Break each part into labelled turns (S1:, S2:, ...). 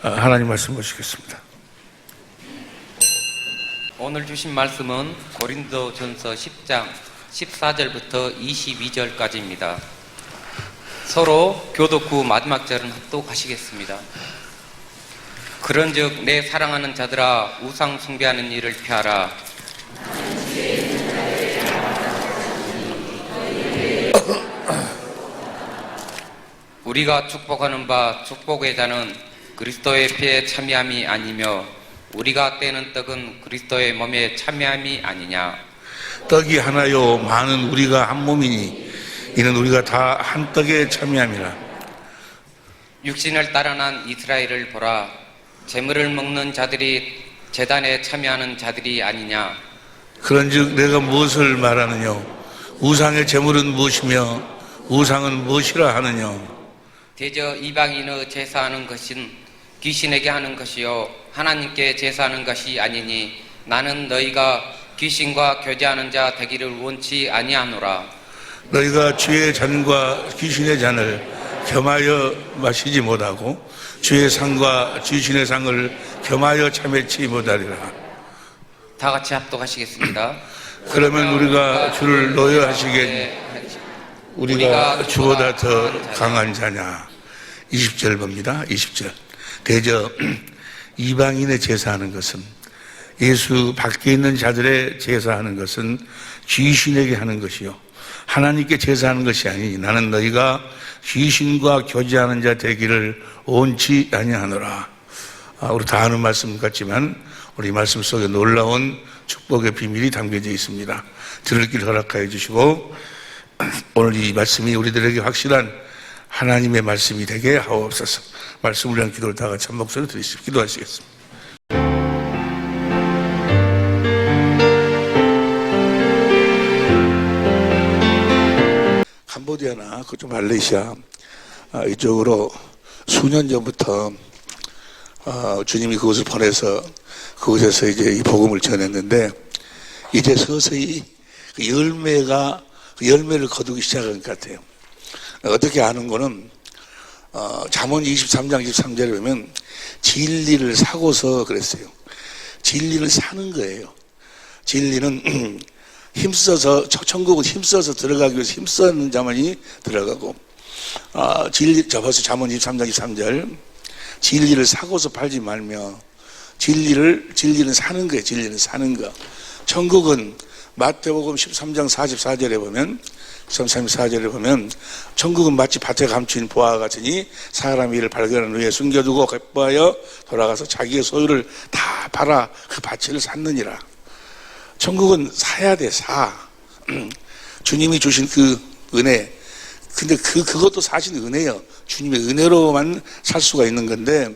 S1: 하나님 말씀 보시겠습니다.
S2: 오늘 주신 말씀은 고린도전서 10장 14절부터 22절까지입니다. 서로 교독 후 마지막 절은 합독하시겠습니다. 그런즉 내 사랑하는 자들아 우상 숭배하는 일을 피하라. 우리가 축복하는 바 축복의 자는 그리스도의 피에 참여함이 아니며 우리가 떼는 떡은 그리스도의 몸에 참여함이 아니냐.
S1: 떡이 하나요 많은 우리가 한 몸이니 이는 우리가 다 한 떡에 참여함이라.
S2: 육신을 따라 난 이스라엘을 보라. 재물을 먹는 자들이 제단에 참여하는 자들이 아니냐.
S1: 그런즉 내가 무엇을 말하느냐. 우상의 재물은 무엇이며 우상은 무엇이라 하느냐.
S2: 대저 이방인의 제사하는 것은 귀신에게 하는 것이요 하나님께 제사하는 것이 아니니 나는 너희가 귀신과 교제하는 자 되기를 원치 아니하노라.
S1: 너희가 주의 잔과 귀신의 잔을 겸하여 마시지 못하고 주의 상과 귀신의 상을 겸하여 참여치 못하리라.
S2: 다 같이 합독하시겠습니다.
S1: 그러면 우리가 주를 노여하시겠니? 우리가 주보다 더 강한 자냐. 20절 봅니다. 20절. 대저 이방인의 제사하는 것은, 예수 밖에 있는 자들의 제사하는 것은 귀신에게 하는 것이요 하나님께 제사하는 것이 아니니 나는 너희가 귀신과 교제하는 자 되기를 원치 아니하노라. 우리 다 아는 말씀 같지만 우리 말씀 속에 놀라운 축복의 비밀이 담겨져 있습니다. 들을 길 허락하여 주시고 오늘 이 말씀이 우리들에게 확실한 하나님의 말씀이 되게 하옵소서. 말씀을 위한 기도를 다 같이 한 목소리로 드리십시오. 기도하시겠습니다. 캄보디아나 그쪽 말레이시아 이쪽으로 수년 전부터 주님이 그곳을 보내서 그곳에서 이제 이 복음을 전했는데 이제 서서히 그 열매를 거두기 시작한 것 같아요. 어떻게 아는 거는 잠언 23장 23절에 보면 진리를 사고서 그랬어요. 진리를 사는 거예요. 진리는 힘써서, 천국은 힘써서 들어가기 위해서 힘쓰는 자만이 들어가고, 벌써 잠언 23장 23절. 진리를 사고서 팔지 말며, 진리는 사는 거예요. 진리는 사는 거. 천국은 마태복음 13장 44절에 보면, 34절에 보면, 천국은 마치 밭에 감추인 보화와 같으니 사람이 이를 발견한 후에 숨겨두고 기뻐하여 돌아가서 자기의 소유를 다 팔아 그 가치를 샀느니라. 천국은 사야 돼, 사. 주님이 주신 그 은혜. 근데 그것도 사실 은혜예요. 주님의 은혜로만 살 수가 있는 건데,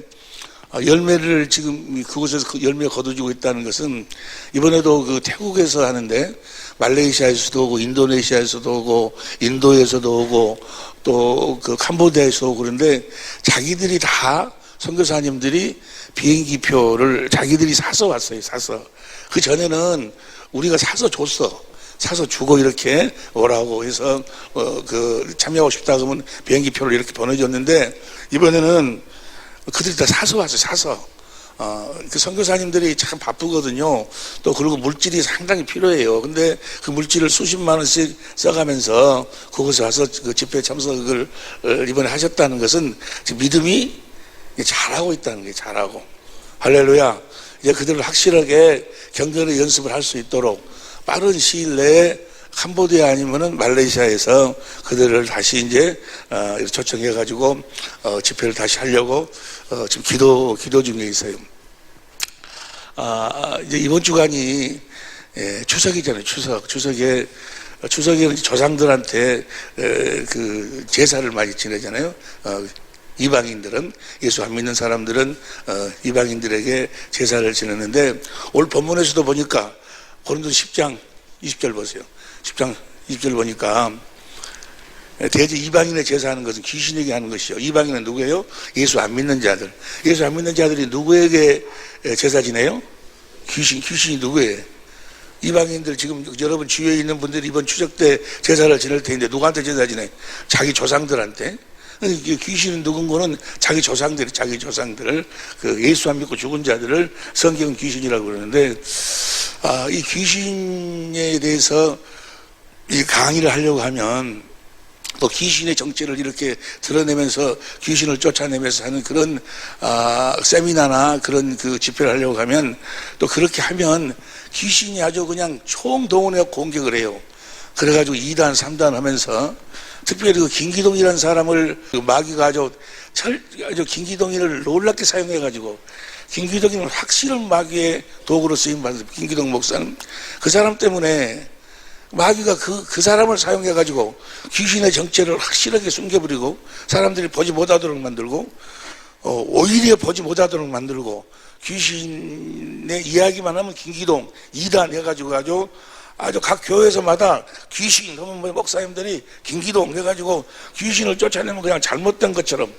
S1: 열매를 지금 그곳에서 그 열매 거두지고 있다는 것은 이번에도 그 태국에서 하는데 말레이시아에서도 오고 인도네시아에서도 오고 인도에서도 오고 또 그 캄보디아에서 오고 그런데 자기들이 다 선교사님들이 비행기표를 자기들이 사서 왔어요. 사서. 그 전에는 우리가 사서 줬어. 사서 주고 이렇게 오라고 해서 참여하고 싶다 그러면 비행기표를 이렇게 보내줬는데 이번에는 그들이 다 사서 왔어요. 사서. 그 선교사님들이 참 바쁘거든요. 또 그리고 물질이 상당히 필요해요. 근데 그 물질을 수십만 원씩 써가면서 그곳에 와서 그 집회에 참석을 이번에 하셨다는 것은 지금 믿음이 잘하고 있다는 게 잘하고. 할렐루야. 이제 그들을 확실하게 경건의 연습을 할 수 있도록 빠른 시일 내에 캄보디아 아니면은 말레이시아에서 그들을 다시 이제 초청해가지고 집회를 다시 하려고 지금 기도 중에 있어요. 이제 이번 주간이 추석이잖아요. 추석에는 조상들한테 그 제사를 많이 지내잖아요. 이방인들은, 예수 안 믿는 사람들은 이방인들에게 제사를 지내는데 오늘 본문에서도 보니까 고린도 10장 20절 보세요. 10장 20절 보니까 대제 이방인의 제사하는 것은 귀신에게 하는 것이요. 이방인은 누구예요? 예수 안 믿는 자들. 예수 안 믿는 자들이 누구에게 제사 지내요? 귀신이 누구예요? 이방인들 지금 여러분 주위에 있는 분들이 이번 추석 때 제사를 지낼 텐데 누구한테 제사 지내? 자기 조상들한테. 귀신은 누군 거는 자기 조상들 그 예수 안 믿고 죽은 자들을 성경은 귀신이라고 그러는데, 이 귀신에 대해서 이 강의를 하려고 하면 또 귀신의 정체를 이렇게 드러내면서 귀신을 쫓아내면서 하는 그런 세미나나 그런 그 집회를 하려고 하면, 또 그렇게 하면 귀신이 아주 그냥 총동원해 공격을 해요. 그래가지고 2단 3단 하면서, 특별히 그 김기동이라는 사람을 그 마귀가 아주 김기동이를 놀랍게 사용해가지고, 김기동이는 확실한 마귀의 도구로 쓰임받은 김기동 목사는 그 사람 때문에 마귀가 그 사람을 사용해가지고 귀신의 정체를 확실하게 숨겨버리고 사람들이 보지 못하도록 만들고, 오히려 보지 못하도록 만들고, 귀신의 이야기만 하면 김기동 2단 해가지고 아주 각 교회에서마다 귀신, 그러면 목사님들이 김기동 해가지고 귀신을 쫓아내면 그냥 잘못된 것처럼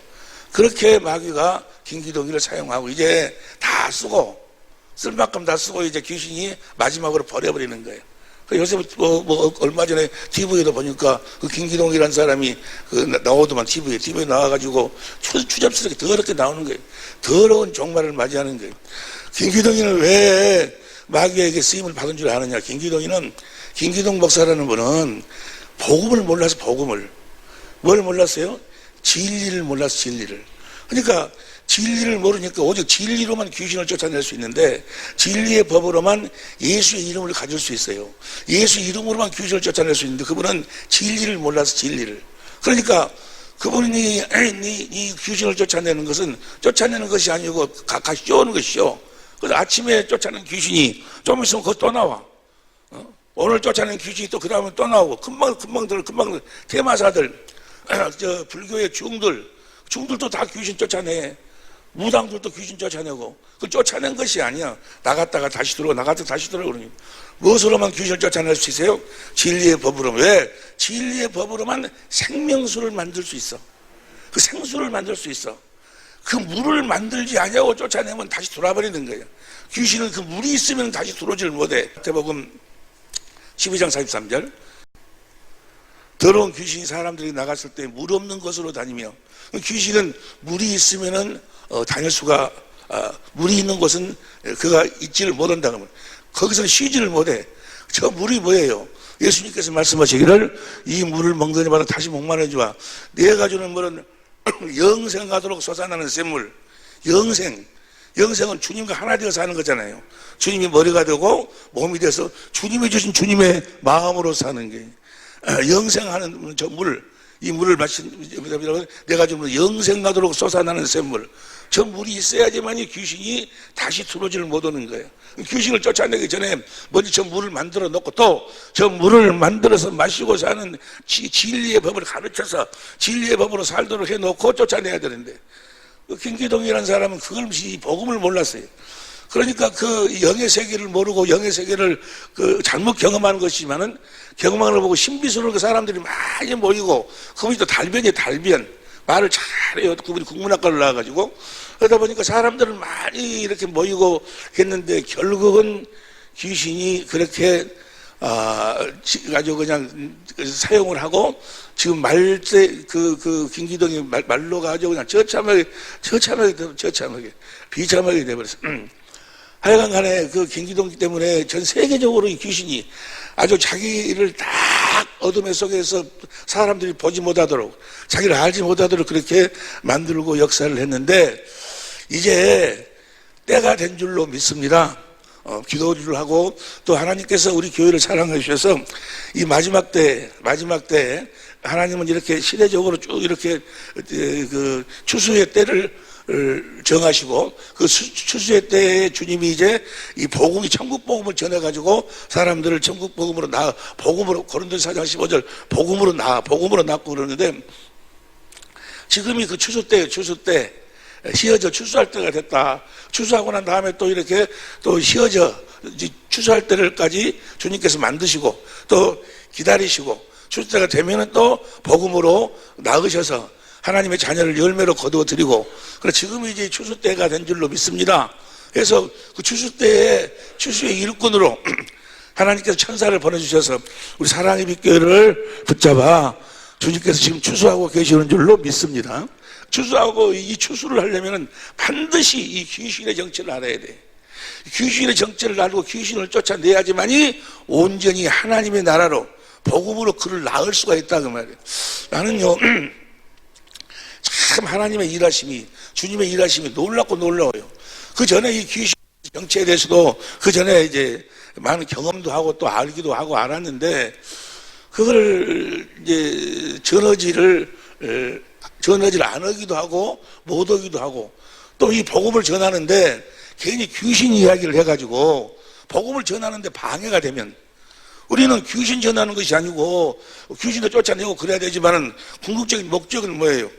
S1: 그렇게 마귀가 김기동이를 사용하고 이제 다 쓰고, 쓸 만큼 다 쓰고 이제 귀신이 마지막으로 버려버리는 거예요. 요새 얼마 전에 TV에도 보니까 그 김기동이라는 사람이 나오더만 TV에 나와가지고 추잡스럽게 더럽게 나오는 거예요. 더러운 종말을 맞이하는 거예요. 김기동이는 왜 마귀에게 쓰임을 받은 줄 아느냐? 김기동 목사라는 분은 복음을 몰라서 뭘 몰랐어요? 진리를 몰라서 진리를. 그러니까 진리를 모르니까 오직 진리로만 귀신을 쫓아낼 수 있는데, 진리의 법으로만 예수의 이름을 가질 수 있어요. 예수 이름으로만 귀신을 쫓아낼 수 있는데 그분은 진리를 몰라서 진리를. 그러니까 그분이 이 귀신을 쫓아내는 것이 아니고 가까이 쫓는 것이죠. 그래서 아침에 쫓아낸 귀신이 좀 있으면 그거 또 나와. 오늘 쫓아낸 귀신이 또 그 다음에 또 나오고, 금방 대마사들, 불교의 중들도 다 귀신 쫓아내. 무당들도 귀신 쫓아내고. 그 쫓아낸 것이 아니야. 나갔다가 다시 들어오고 나갔다가 다시 들어오고. 그러니 무엇으로만 귀신을 쫓아낼 수 있어요? 진리의 법으로. 왜? 진리의 법으로만 생명수를 만들 수 있어. 그 생수를 만들 수 있어. 그 물을 만들지 않냐고 쫓아내면 다시 돌아버리는 거예요. 귀신은 그 물이 있으면 다시 들어오지를 못해. 마태복음 12장 43절. 더러운 귀신이 사람들이 나갔을 때 물 없는 곳으로 다니며, 귀신은 물이 있으면은 다닐 수가, 물이 있는 곳은 그가 있지를 못한다 그러면 거기서 쉬지를 못해. 저 물이 뭐예요? 예수님께서 말씀하시기를 이 물을 먹는 자마다 다시 목마르지와 내가 주는 물은 영생하도록 솟아나는 샘물. 영생은 주님과 하나 되어서 하는 거잖아요. 주님이 머리가 되고 몸이 돼서 주님이 주신 주님의 마음으로 사는 게 영생하는 저 물, 이 물을 내가 주면 영생하도록 솟아나는 샘물. 저 물이 있어야지만이 귀신이 다시 들어오지를 못하는 거예요. 귀신을 쫓아내기 전에 먼저 저 물을 만들어 놓고 또 저 물을 만들어서 마시고 사는 진리의 법을 가르쳐서 진리의 법으로 살도록 해놓고 쫓아내야 되는데, 김기동이라는 사람은 그걸 복음을 몰랐어요. 그러니까 그 영의 세계를 모르고 영의 세계를 잘못 경험하는 것이지만은 경험하는 걸 보고 신비스러운 그 사람들이 많이 모이고, 그분이 또 달변 말을 잘해요. 그분이 국문학과를 나와가지고. 그러다 보니까 사람들은 많이 이렇게 모이고 했는데 결국은 귀신이 그렇게 아주 그냥 사용을 하고, 지금 김기동이 말로 가지고 그냥 처참하게 비참하게 돼버렸어. 하여간 간에 그 김기동 때문에 전 세계적으로 이 귀신이 아주 자기를 딱 어둠의 속에서 사람들이 보지 못하도록, 자기를 알지 못하도록 그렇게 만들고 역사를 했는데, 이제 때가 된 줄로 믿습니다. 기도를 하고 또 하나님께서 우리 교회를 사랑해 주셔서 이 마지막 때 하나님은 이렇게 시대적으로 쭉 이렇게 그 추수의 때를 정하시고, 그 추수의 때에 주님이 이제 이 복음이 천국 복음을 전해가지고 사람들을 천국 복음으로 고린도서 4장 15절 복음으로 낳고 그러는데, 지금이 그 추수 때 휘어져 추수할 때가 됐다. 추수하고 난 다음에 또 이렇게 또 휘어져 추수할 때를까지 주님께서 만드시고 또 기다리시고, 추수 때가 되면은 또 복음으로 낳으셔서 하나님의 자녀를 열매로 거두어 드리고, 그래 지금이 이제 추수 때가 된 줄로 믿습니다. 그래서 그 추수 때에 추수의 일꾼으로 하나님께서 천사를 보내주셔서 우리 사랑의 빛교회를 붙잡아 주님께서 지금 추수하고 계시는 줄로 믿습니다. 추수하고 이 추수를 하려면 반드시 이 귀신의 정체를 알아야 돼. 귀신의 정체를 알고 귀신을 쫓아내야지만이 온전히 하나님의 나라로 복음으로 그를 낳을 수가 있다 그 말이에요. 나는요 참 하나님의 일하심이 주님의 일하심이 놀랍고 놀라워요. 그 전에 이 귀신 정체에 대해서도 그 전에 이제 많은 경험도 하고 또 알기도 하고 알았는데 그걸 이제 전하지를 안 하기도 하고 못 하기도 하고 또 이 복음을 전하는데 괜히 귀신 이야기를 해가지고 복음을 전하는데 방해가 되면 우리는 귀신 전하는 것이 아니고 귀신도 쫓아내고 그래야 되지만은 궁극적인 목적은 뭐예요?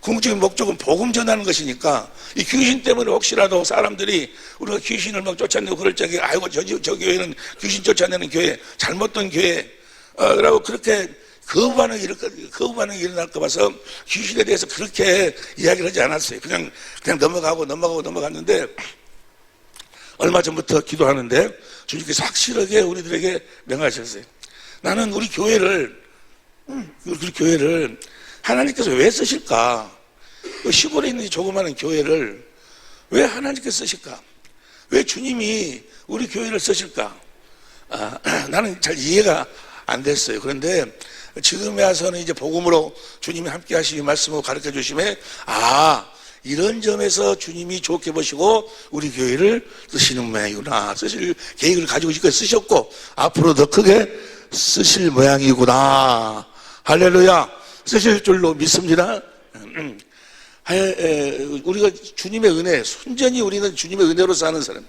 S1: 궁극적인 목적은 복음 전하는 것이니까 이 귀신 때문에 혹시라도 사람들이 우리가 귀신을 막 쫓아내고 그럴 적에 아이고 저 교회는 귀신 쫓아내는 교회 잘못된 교회 라고 그렇게 거부 반응이 일어날까 봐서 귀신에 대해서 그렇게 이야기를 하지 않았어요. 그냥 넘어갔는데 얼마 전부터 기도하는데 주님께서 확실하게 우리들에게 명하셨어요. 나는 우리 교회를 하나님께서 왜 쓰실까? 시골에 있는 조그마한 교회를 왜 하나님께서 쓰실까? 왜 주님이 우리 교회를 쓰실까? 나는 잘 이해가 안 됐어요. 그런데 지금에 와서는 이제 복음으로 주님이 함께 하시기 말씀을 가르쳐 주심에 이런 점에서 주님이 좋게 보시고 우리 교회를 쓰시는 모양이구나. 쓰실 계획을 가지고 쓰셨고 앞으로 더 크게 쓰실 모양이구나. 할렐루야. 쓰실 줄로 믿습니다. 우리가 주님의 은혜, 순전히 우리는 주님의 은혜로 사는 사람.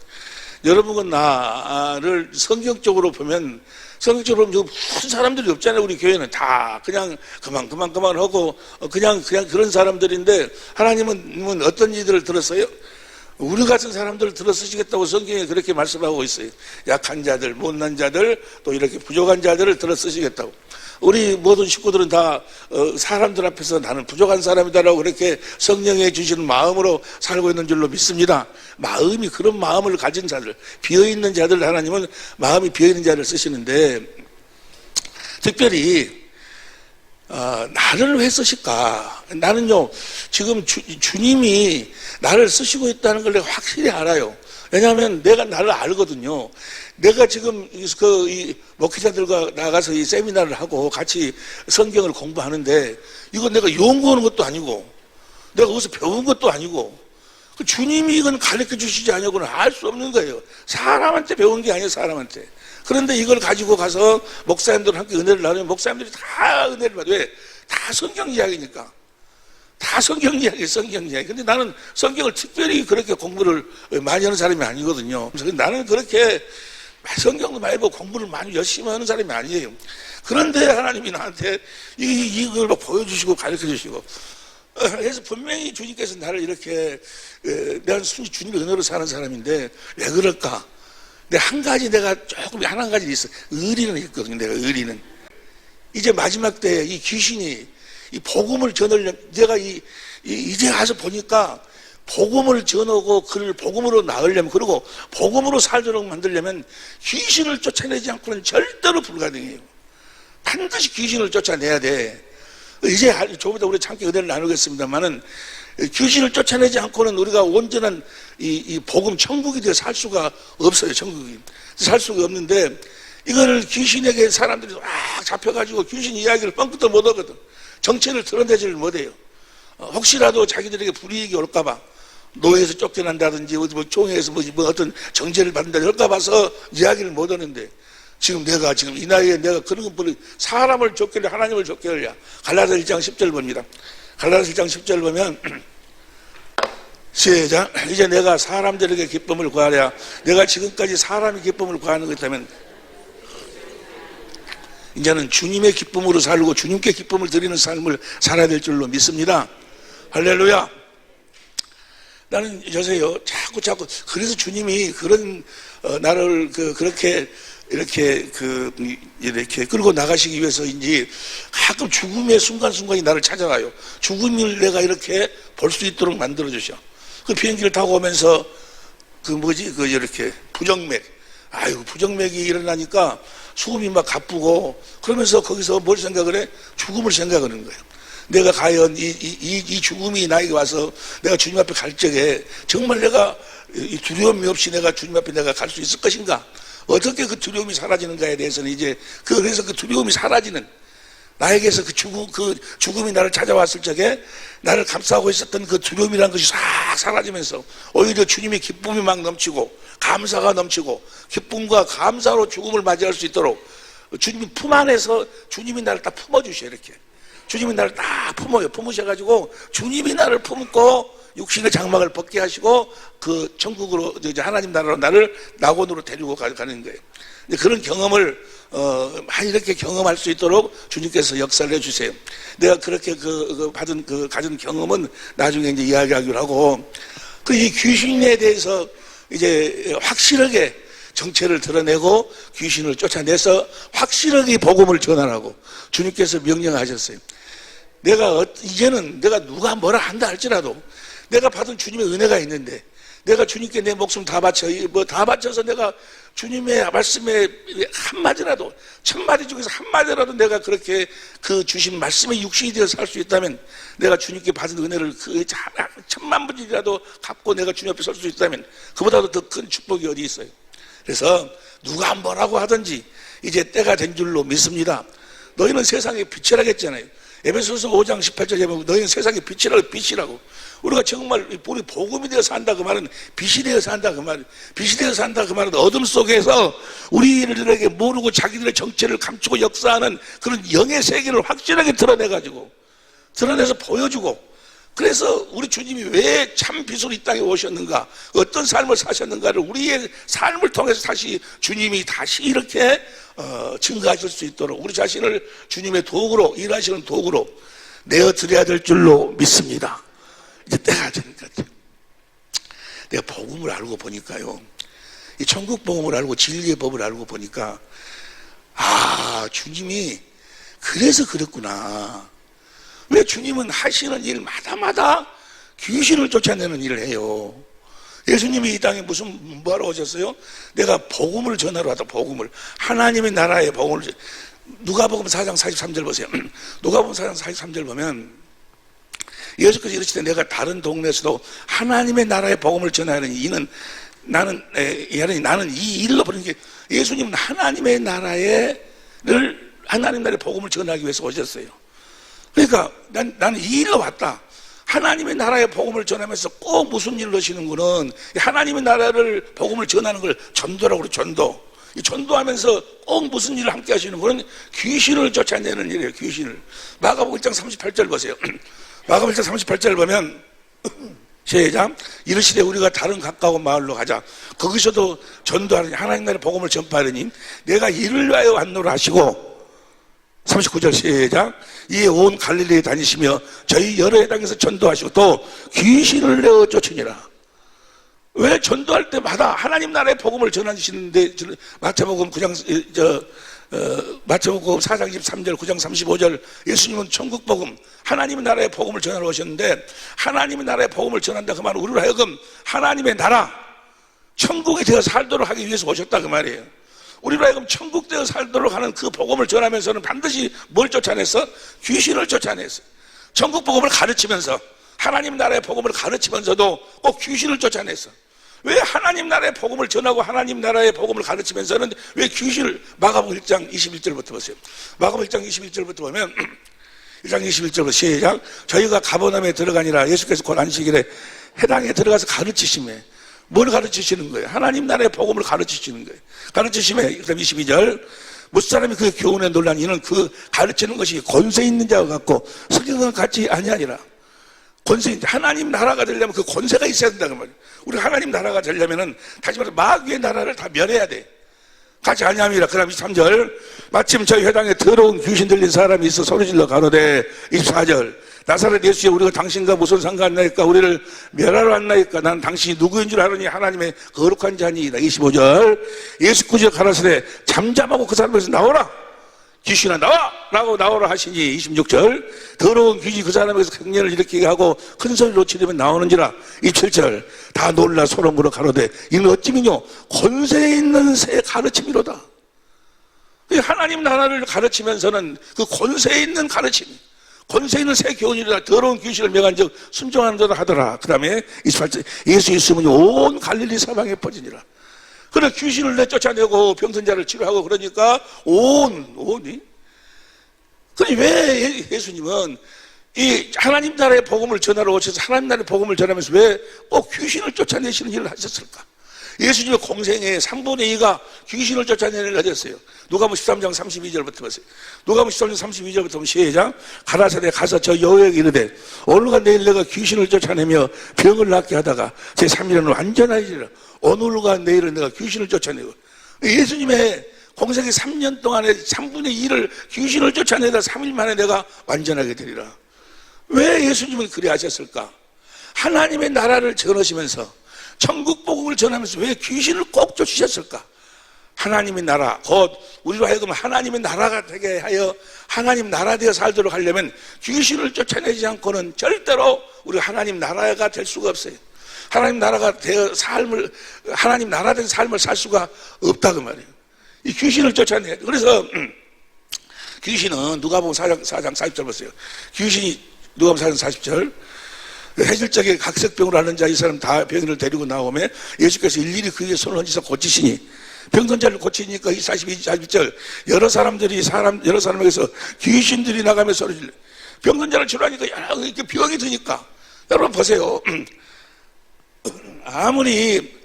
S1: 여러분은 나를 성경적으로 보면 무슨 사람들이 없잖아요. 우리 교회는 다 그냥 그만 하고 그냥 그런 사람들인데 하나님은 어떤 이들을 들었어요? 우리 같은 사람들을 들어 쓰시겠다고 성경에 그렇게 말씀하고 있어요. 약한 자들, 못난 자들, 또 이렇게 부족한 자들을 들어 쓰시겠다고. 우리 모든 식구들은 다 사람들 앞에서 나는 부족한 사람이다라고 그렇게 성령에 주시는 마음으로 살고 있는 줄로 믿습니다. 마음이 그런 마음을 가진 자들, 비어있는 자들 하나님은 마음이 비어있는 자를 쓰시는데 특별히 나를 왜 쓰실까? 나는요 지금 주님이 나를 쓰시고 있다는 걸 내가 확실히 알아요. 왜냐하면 내가 나를 알거든요. 내가 지금 이 목회자들과 나가서 이 세미나를 하고 같이 성경을 공부하는데 이건 내가 연구하는 것도 아니고 내가 어디서 배운 것도 아니고 주님이 이건 가르쳐 주시지 않냐고는 알 수 없는 거예요. 사람한테 배운 게 아니에요. 사람한테. 그런데 이걸 가지고 가서 목사님들과 함께 은혜를 나누면 목사님들이 다 은혜를 받아요. 왜? 다 성경 이야기니까. 다 성경 이야기. 근데 나는 성경을 특별히 그렇게 공부를 많이 하는 사람이 아니거든요. 그래서 나는 그렇게 성경도 많이 보고 공부를 많이 열심히 하는 사람이 아니에요. 그런데 하나님이 나한테 이걸 막 보여주시고 가르쳐 주시고 그래서 분명히 주님께서 나를 이렇게 내가 순히 주님의 은혜로 사는 사람인데 왜 그럴까? 근데 한 가지 내가 조금 한 가지 있어. 의리는 있거든요. 내가 의리는 이제 마지막 때 이 귀신이 이 복음을 전하려면 내가 이제 가서 보니까 복음을 전하고 그를 복음으로 낳으려면 그리고 복음으로 살도록 만들려면 귀신을 쫓아내지 않고는 절대로 불가능해요. 반드시 귀신을 쫓아내야 돼. 이제 조금더 우리 함께 은혜를 나누겠습니다만은 귀신을 쫓아내지 않고는 우리가 온전한 이 복음 천국이 되어 살 수가 없어요. 천국이 살 수가 없는데 이거를 귀신에게 사람들이 잡혀가지고 귀신 이야기를 뻥끗도 못하거든. 정체를 드러내지를 못해요. 혹시라도 자기들에게 불이익이 올까봐 노예에서 쫓겨난다든지 뭐 총회에서 뭐 어떤 정죄를 받는다 할까 봐서 이야기를 못하는데 지금 이 나이에 내가 그런 것보다 사람을 쫓길래 하나님을 쫓게 하려. 갈라디아 1장 10절 봅니다. 갈라디아 1장 10절 보면 시작. 이제 내가 사람들에게 기쁨을 구하랴. 내가 지금까지 사람의 기쁨을 구하는 것 때문에 이제는 주님의 기쁨으로 살고 주님께 기쁨을 드리는 삶을 살아야 될 줄로 믿습니다. 할렐루야. 나는 여세요. 자꾸 그래서 주님이 그런 나를 그렇게 이렇게 끌고 나가시기 위해서인지 가끔 죽음의 순간순간이 나를 찾아와요. 죽음을 내가 이렇게 볼 수 있도록 만들어 주셔. 그 비행기를 타고 오면서 이렇게 부정맥이 일어나니까 숨이 막 가쁘고 그러면서 거기서 뭘 생각을 해? 죽음을 생각하는 거예요. 내가 과연 이 죽음이 나에게 와서 내가 주님 앞에 갈 적에 정말 내가 이 두려움이 없이 내가 주님 앞에 내가 갈 수 있을 것인가? 어떻게 그 두려움이 사라지는가에 대해서는 이제 그래서 그 두려움이 사라지는 나에게서 그 죽음이 나를 찾아왔을 적에 나를 감싸고 있었던 그 두려움이라는 것이 싹 사라지면서 오히려 주님의 기쁨이 막 넘치고 감사가 넘치고 기쁨과 감사로 죽음을 맞이할 수 있도록 주님 품 안에서 주님이 나를 딱 품어주셔. 이렇게 주님이 나를 딱 품으셔가지고 주님이 나를 품고 육신의 장막을 벗게 하시고 그 천국으로 이제 하나님 나라로 나를 낙원으로 데리고 가는 거예요. 그런 경험을 많이 이렇게 경험할 수 있도록 주님께서 역사를 해주세요. 내가 그렇게 가진 경험은 나중에 이제 이야기하기로 하고, 이 귀신에 대해서 이제 확실하게 정체를 드러내고 귀신을 쫓아내서 확실하게 복음을 전하라고 주님께서 명령하셨어요. 이제는 내가 누가 뭐라 한다 할지라도 내가 받은 주님의 은혜가 있는데 내가 주님께 내 목숨 다 바쳐서 내가 주님의 말씀에 한마디라도, 1000마디 중에서 한마디라도 내가 그렇게 그 주신 말씀의 육신이 되어서 살 수 있다면, 내가 주님께 받은 은혜를 그 1000만분이라도 갚고 내가 주님 앞에 설 수 있다면 그보다도 더 큰 축복이 어디 있어요. 그래서 누가 뭐라고 하든지 이제 때가 된 줄로 믿습니다. 너희는 세상의 빛이라고 했잖아요. 에베소서 5장 18절에 보면 너희는 세상의 빛이라고. 우리가 정말 우리 복음이 되어서 한다 그 말은 빛이 되어서 한다 그 말. 빛이 되어서 한다 그 말은 어둠 속에서 우리들에게 모르고 자기들의 정체를 감추고 역사하는 그런 영의 세계를 확실하게 드러내서 보여주고, 그래서 우리 주님이 왜 참 빛으로 이 땅에 오셨는가, 어떤 삶을 사셨는가를 우리의 삶을 통해서 다시 주님이 다시 이렇게 증거하실 수 있도록 우리 자신을 주님의 도구로, 일하시는 도구로 내어드려야 될 줄로 믿습니다. 이제 때가 되니까 내가 복음을 알고 보니까요, 이 천국 복음을 알고 진리의 법을 알고 보니까 주님이 그래서 그랬구나. 왜 주님은 하시는 일마다 귀신을 쫓아내는 일을 해요. 예수님이 이 땅에 뭐하러 오셨어요? 내가 복음을 전하러 왔다. 복음을, 하나님의 나라의 복음을. 누가복음 4장 43절 보세요. 누가복음 4장 43절 보면 예수께서 이르시되 내가 다른 동네에서도 하나님의 나라의 복음을 전하는 이는 나는 이 일로 보는 게, 예수님은 하나님의 나라의 복음을 전하기 위해서 오셨어요. 그러니까 나는 이 일로 왔다. 하나님의 나라의 복음을 전하면서 꼭 무슨 일을 하시는구는, 하나님의 나라를 복음을 전하는 걸 전도라고 그래요. 전도. 이 전도하면서 꼭 무슨 일을 함께 하시는 거는 귀신을 쫓아내는 일이에요. 귀신을. 마가복음 1장 38절 보세요. 마가복음 1장 38절 보면 시작. 이르시되 우리가 다른 가까운 마을로 가자. 거기서도 전도하느니 하나님 나라의 복음을 전파하느니 내가 이를 위하여 왔노라 하시고, 39절 시작. 이에 온 갈릴리에 다니시며 저희 여러 해당에서 전도하시고 또 귀신을 내어 쫓으니라. 왜 전도할 때마다 하나님 나라의 복음을 전하시는데, 마태복음 4장 23절, 9장 35절, 예수님은 천국 복음, 하나님의 나라의 복음을 전하러 오셨는데, 하나님의 나라의 복음을 전한다 그 말은 우리로 하여금 하나님의 나라, 천국에 되어 살도록 하기 위해서 오셨다 그 말이에요. 우리로 하여금 천국 되어 살도록 하는 그 복음을 전하면서는 반드시 뭘 쫓아냈어? 귀신을 쫓아냈어. 천국 복음을 가르치면서, 하나님 나라의 복음을 가르치면서도 꼭 귀신을 쫓아냈어. 왜 하나님 나라의 복음을 전하고 하나님 나라의 복음을 가르치면서는 왜 귀신을, 마가복음 1장 21절부터 보세요. 마가복음 1장 21절부터 보면 1장 21절부터 시작. 저희가 가버나움에 들어가니라. 예수께서 곧 안식일에 해당에 들어가서 가르치시며, 뭘 가르치시는 거예요? 하나님 나라의 복음을 가르치시는 거예요. 가르치시며, 그다음 22절, 무슨 사람이 그 교훈에 놀라니 이는 그 가르치는 것이 권세 있는 자와 같고 성경과 같이 아니하니라. 권세, 하나님 나라가 되려면 그 권세가 있어야 된다 그 말이에요. 우리 하나님 나라가 되려면은 다시 말해서 마귀의 나라를 다 멸해야 돼. 같이 아니함이라. 그다음 23절, 마침 저희 회당에 더러운 귀신 들린 사람이 있어 소리질러 가로되, 24절, 나사렛 예수여 우리가 당신과 무슨 상관나이까? 우리를 멸하러 왔나이까? 나는 당신이 누구인 줄 아느니 하나님의 거룩한 자니이다. 25절, 예수 구주여 가라사대 잠잠하고 그 사람에서 나오라. 귀신아 나와! 라고 나오라 하시니. 26절, 더러운 귀신이 그 사람에게서 격렬을 일으키게 하고 큰 소리로 치르면 나오는지라. 27절, 다 놀라 소름 물어 가로되 이는 어찌미뇨 권세 있는 새 가르침이로다. 이 하나님 나라를 가르치면서는 그 권세 있는 가르침, 권세 있는 새 교훈이라 더러운 귀신을 명한 적 순종하는 자도 하더라. 그 다음에 28절 예수 있으면 온 갈릴리 사방에 퍼지니라. 그래 귀신을 내쫓아내고 병선자를 치료하고 그러니까 온이. 그래 왜 예수님은 이 하나님 나라의 복음을 전하러 오셔서 하나님 나라의 복음을 전하면서 왜 꼭 귀신을 쫓아내시는 일을 하셨을까? 예수님의 공생의 3분의 2가 귀신을 쫓아내는 일을 하셨어요. 누가복음 13장 32절부터 보세요. 누가복음 13장 32절부터 보면 시작. 가라사대 가서 저 여호에게 이르되 오늘과 내일 내가 귀신을 쫓아내며 병을 낫게 하다가 제 3일은 완전하리라. 오늘과 내일은 내가 귀신을 쫓아내고. 예수님의 공생의 3년 동안에 3분의 2를 귀신을 쫓아내다 3일 만에 내가 완전하게 되리라. 왜 예수님은 그리 하셨을까? 하나님의 나라를 전하시면서 천국 복음을 전하면서 왜 귀신을 꼭 쫓으셨을까? 하나님의 나라, 곧 우리로 하여금 하나님의 나라가 되게 하여 하나님 나라 되어 살도록 하려면 귀신을 쫓아내지 않고는 절대로 우리가 하나님 나라가 될 수가 없어요. 하나님 나라가 되어 하나님 나라 된 삶을 살 수가 없다 그 말이에요. 이 귀신을 쫓아내. 그래서 귀신은 누가복음 4장 40절 보세요. 귀신이 누가복음 4장 40절 해질적에 각색병으로 앓는 자 이 사람 다 병인을 데리고 나오면 예수께서 일일이 그에게 손을 얹으셔 고치시니 병선자를 고치니까 이 42절 여러 사람에게서 귀신들이 나가며 소리 질러 병선자를 치료하니까 이렇게 병이 드니까 여러분 보세요. 아무리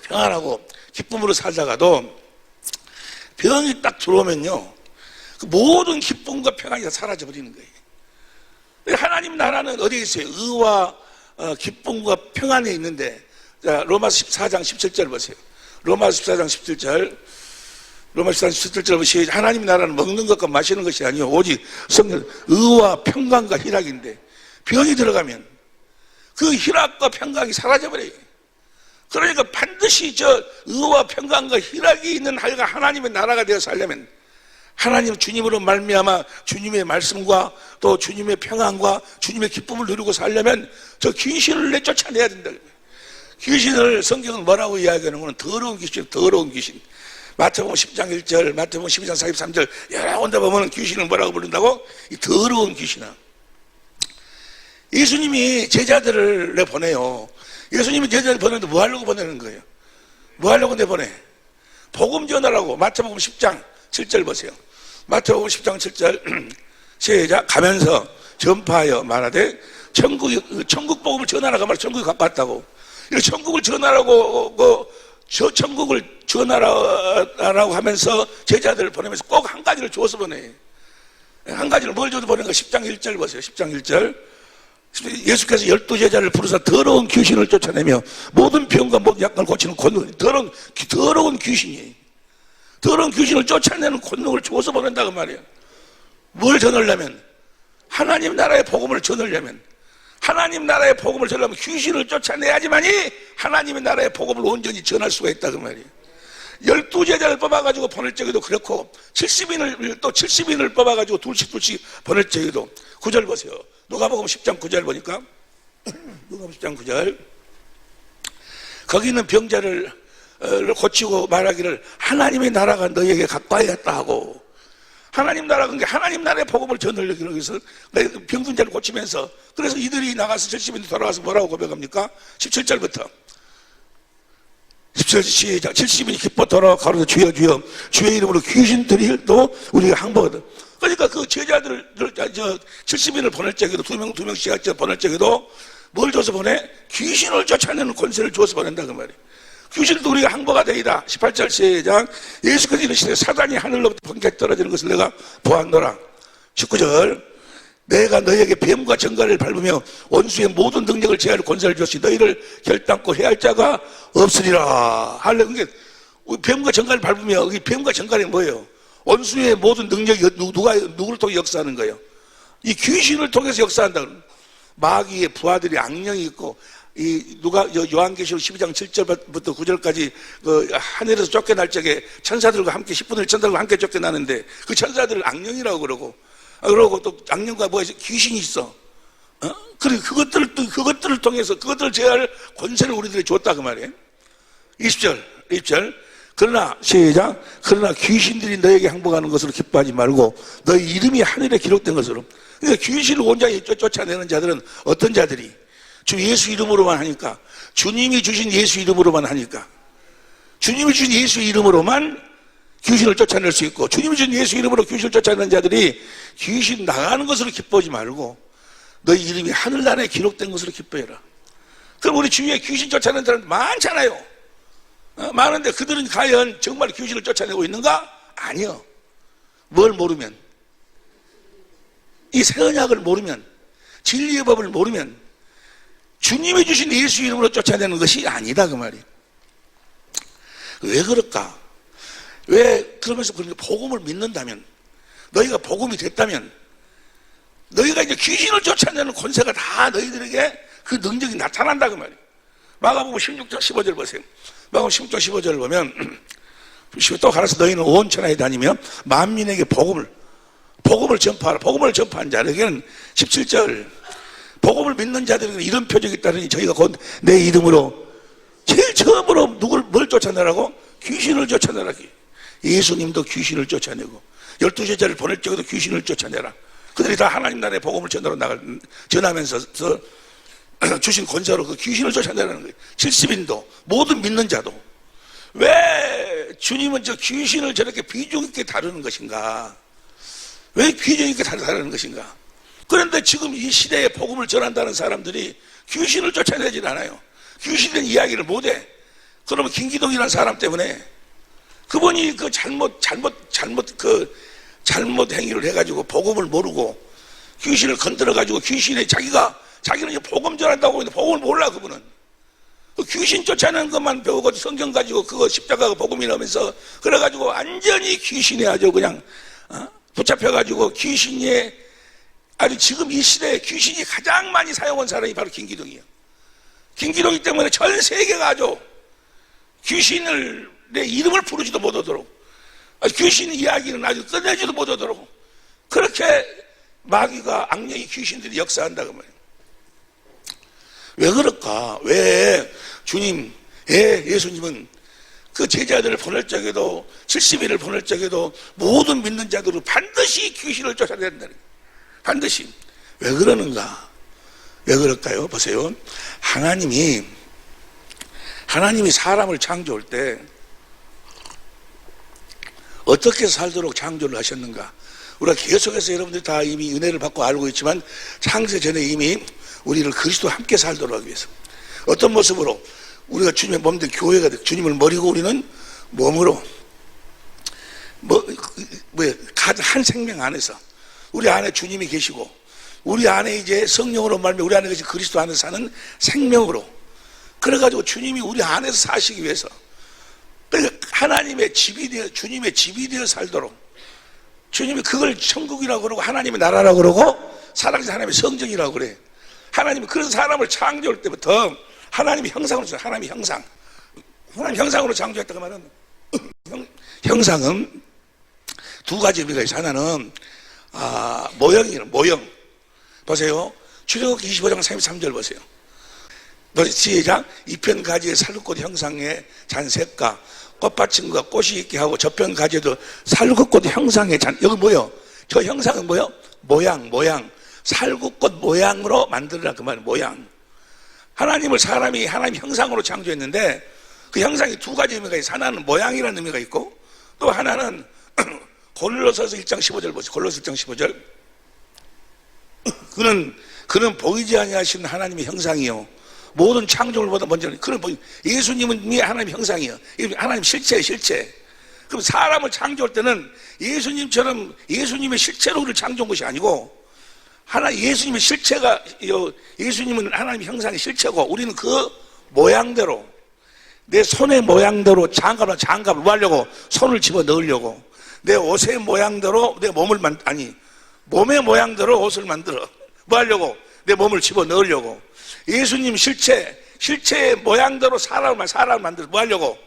S1: 평안하고 기쁨으로 살다가도 병이 딱 들어오면요 그 모든 기쁨과 평안이 다 사라져버리는 거예요. 하나님 나라는 어디에 있어요? 의와 기쁨과 평안에 있는데, 자, 로마서 14장 17절 보세요. 로마서 14장 17절. 로마서 14장 17절 보시죠. 하나님 나라는 먹는 것과 마시는 것이 아니요 오직 성령, 의와 평강과 희락인데, 병이 들어가면 그 희락과 평강이 사라져버려요. 그러니까 반드시 저 의와 평강과 희락이 있는 하나님의 나라가 되어 살려면 하나님 주님으로 말미암아 주님의 말씀과 또 주님의 평안과 주님의 기쁨을 누리고 살려면 저 귀신을 내쫓아내야 된다. 귀신을 성경은 뭐라고 이야기하는 거는 더러운 귀신, 더러운 귀신. 마태복음 10장 1절, 마태복음 12장 43절 여러 군데 보면 귀신을 뭐라고 부른다고? 이 더러운 귀신아. 예수님이 제자들을 내보내요. 예수님이 제자들 보내는데 뭐 하려고 보내는 거예요? 뭐 하려고 내보내? 복음 전하라고. 마태복음 10장 7절 보세요. 마태복음 10장 7절 시작. 가면서 전파하여 말하되 천국 복음을 전하라고 말해. 천국이 가깝다고. 천국을 전하라고 천국을 전하라고 하면서 제자들을 보내면서 꼭 한 가지를 줘서 보내. 한 가지를 뭘 줘서 보내는 거? 10장 1절 보세요. 10장 1절. 예수께서 12제자를 부르사 더러운 귀신을 쫓아내며 모든 병과 모든 약을 고치는 권능, 더러운 귀신이에요. 더러운 귀신을 쫓아내는 권능을 줘서 보낸다고 말이에요. 뭘 전하려면? 하나님 나라의 복음을 전하려면, 하나님 나라의 복음을 전하려면 귀신을 쫓아내야지만이 하나님의 나라의 복음을 온전히 전할 수가 있다 그 말이에요. 12제자를 뽑아가지고 보낼 적에도 그렇고 70인을 뽑아가지고 둘씩 보낼 적에도 9절 보세요. 누가복음 10장 9절 보니까 누가복음 10장 9절 거기 있는 병자를 고치고 말하기를 하나님의 나라가 너희에게 가까이 왔다 하고, 하나님 나라가 그게 하나님 나라의 복음을 전하려기 위해서 병든자를 고치면서, 그래서 이들이 나가서 70인이 돌아와서 뭐라고 고백합니까? 17절부터 17절 시작. 70인이 기뻐 돌아와 가로되 주여 주여 주의 이름으로 귀신들도 우리가 항복하다. 그러니까 그 제자들을 70인을 보낼 적에도 두 명씩 보낼 적에도 뭘 줘서 보내? 귀신을 쫓아내는 권세를 줘서 보낸다 그 말이에요. 귀신도 우리가 항복하 되이다. 18절 시작. 예수께서 이르시되 사단이 하늘로부터 번개같이 떨어지는 것을 내가 보았노라. 19절 내가 너희에게 뱀과 정갈을 밟으며 원수의 모든 능력을 제할 권세를 주었으니 너희를 결단코 해할 자가 없으리라. 할렐루야. 뱀과 정갈을 밟으며, 이 뱀과 정갈이 뭐예요? 원수의 모든 능력이 누구를 통해 역사하는 거예요? 이 귀신을 통해서 역사한다. 마귀의 부하들이 악령이 있고, 요한계시록 12장 7절부터 9절까지 하늘에서 쫓겨날 적에 천사들과 함께 10분의 1 천사들과 함께 쫓겨나는데 그 천사들을 악령이라고 그러고 또 악령과 귀신이 있어. 그래 그것들을 통해서 그것들을 제할 권세를 우리들이 줬다 그 말이에요. 20절 그러나 시작. 그러나 귀신들이 너에게 항복하는 것으로 기뻐하지 말고 너희 이름이 하늘에 기록된 것으로. 그러니까 귀신을 온전히 쫓아내는 자들은 어떤 자들이 주 예수 이름으로만 하니까, 주님이 주신 예수 이름으로만 하니까, 주님이 주신 예수 이름으로만 귀신을 쫓아낼 수 있고, 주님이 주신 예수 이름으로 귀신을 쫓아내는 자들이 귀신 나가는 것으로 기뻐하지 말고 너희 이름이 하늘나라에 기록된 것으로 기뻐해라. 그럼 우리 주위에 귀신 쫓아내는 사람 많잖아요. 많은데 그들은 과연 정말 귀신을 쫓아내고 있는가? 아니요. 뭘 모르면, 이 새 언약을 모르면, 진리의 법을 모르면 주님이 주신 예수 이름으로 쫓아내는 것이 아니다 그 말이에요. 왜 그럴까? 왜 그러면서 복음을 믿는다면, 너희가 복음이 됐다면, 너희가 이제 귀신을 쫓아내는 권세가 다 너희들에게 그 능력이 나타난다 그 말이에요. 마가복음 16장 15절 보세요. 마가복음 16장 15절을 보면 또 가라서 너희는 온 천하에 다니며 만민에게 복음을 전파하라. 복음을 전파한 자에게는 17절, 복음을 믿는 자들에게는 이런 표적이 따르니 저희가 곧 내 이름으로, 제일 처음으로 뭘 쫓아내라고? 귀신을 쫓아내라. 예수님도 귀신을 쫓아내고 12제자를 보낼 적에도 귀신을 쫓아내라. 그들이 다 하나님 나라의 복음을 전하면서 주신 권세로 그 귀신을 쫓아내라는 거예요. 70인도 모든 믿는 자도. 왜 주님은 저 귀신을 저렇게 비중 있게 다루는 것인가? 왜 비중 있게 다루는 것인가? 그런데 지금 이 시대에 복음을 전한다는 사람들이 귀신을 쫓아내질 않아요. 귀신은 이야기를 못해. 그러면 김기동이라는 사람 때문에 그분이 그 잘못 행위를 해가지고 복음을 모르고 귀신을 건드려가지고 귀신에 자기는 이제 복음 전한다고 하는데 복음을 몰라. 그분은 그 귀신 쫓아내는 것만 배우고 성경 가지고 그거 십자가가 복음이라면서 그래가지고 완전히 귀신에 아주 그냥 붙잡혀가지고 귀신에 아주 지금 이 시대에 귀신이 가장 많이 사용한 사람이 바로 김기동이에요. 김기동이 때문에 전 세계가 아주 귀신을 내 이름을 부르지도 못하도록, 귀신 이야기는 아주 끝내지도 못하도록 그렇게 마귀가, 악령이, 귀신들이 역사한다고 말이에요. 왜 그럴까? 왜 예수님은 그 제자들을 보낼 적에도 70일을 보낼 적에도 모든 믿는 자들은 반드시 귀신을 쫓아내야 된다는 거예요. 반드시. 왜 그러는가? 왜 그럴까요? 보세요. 하나님이 사람을 창조할 때 어떻게 살도록 창조를 하셨는가? 우리가 계속해서 여러분들이 다 이미 은혜를 받고 알고 있지만 창세 전에 이미 우리를 그리스도와 함께 살도록 하기 위해서 어떤 모습으로 우리가 주님의 몸된 교회가 돼, 주님을 머리고 우리는 몸으로 한 생명 안에서 우리 안에 주님이 계시고 우리 안에 이제 성령으로 말하면 우리 안에 계신 그리스도 안에서 사는 생명으로, 그래가지고 주님이 우리 안에서 사시기 위해서 하나님의 집이 되어, 주님의 집이 되어 살도록, 주님이 그걸 천국이라고 그러고 하나님의 나라라고 그러고 사랑하는 하나님의 성전이라고 그래. 하나님이 그런 사람을 창조할 때부터 하나님의 형상으로, 하나님의 형상으로 창조했다고 말은 형상은 두 가지 의미가 있어요. 하나는 모형. 보세요. 출애굽기 25장 33절 보세요. 시작. 이편 가지에 살구꽃 형상의 잔색과 꽃받침과 꽃이 있게 하고 저편 가지에도 살구꽃 형상의 여기 뭐요? 저 형상은 뭐요? 모양. 살구꽃 모양으로 만들어라 그 말. 모양. 사람이 하나님 형상으로 창조했는데 그 형상이 두 가지 의미가 있어요. 하나는 모양이라는 의미가 있고 또 하나는 골로새서 1장 15절 보세요. 골로새 1장 15절. 그는 보이지 아니하신 하나님의 형상이요 모든 창조물보다 먼저는, 예수님은 하나님의 형상이에요. 하나님 실체. 그럼 사람을 창조할 때는 예수님처럼 예수님의 실체로 우리를 창조한 것이 아니고 예수님의 실체가, 예수님은 하나님의 형상의 실체고 우리는 그 모양대로, 내 손의 모양대로 장갑을 뭐 하려고? 손을 집어 넣으려고. 내 옷의 모양대로 몸의 모양대로 옷을 만들어. 뭐 하려고? 내 몸을 집어 넣으려고. 예수님 실체의 모양대로 사람을 만들어. 뭐 하려고?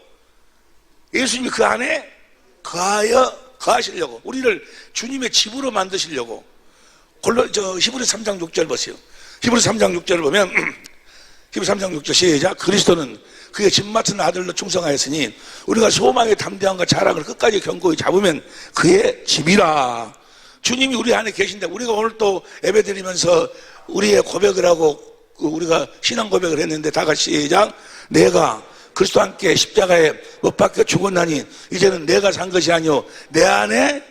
S1: 예수님이 그 안에 거하시려고. 우리를 주님의 집으로 만드시려고. 히브리서 3장 6절 보세요. 히브리서 3장 6절을 보면 히브리서 3장 6절 시작. 그리스도는 그의 집 맡은 아들로 충성하였으니 우리가 소망의 담대함과 자랑을 끝까지 견고히 잡으면 그의 집이라. 주님이 우리 안에 계신다. 우리가 오늘 또 예배드리면서 우리의 고백을 하고 우리가 신앙 고백을 했는데 다 같이 시작. 내가 그리스도와 함께 십자가에 못 박혀 죽었나니 이제는 내가 산 것이 아니오 내 안에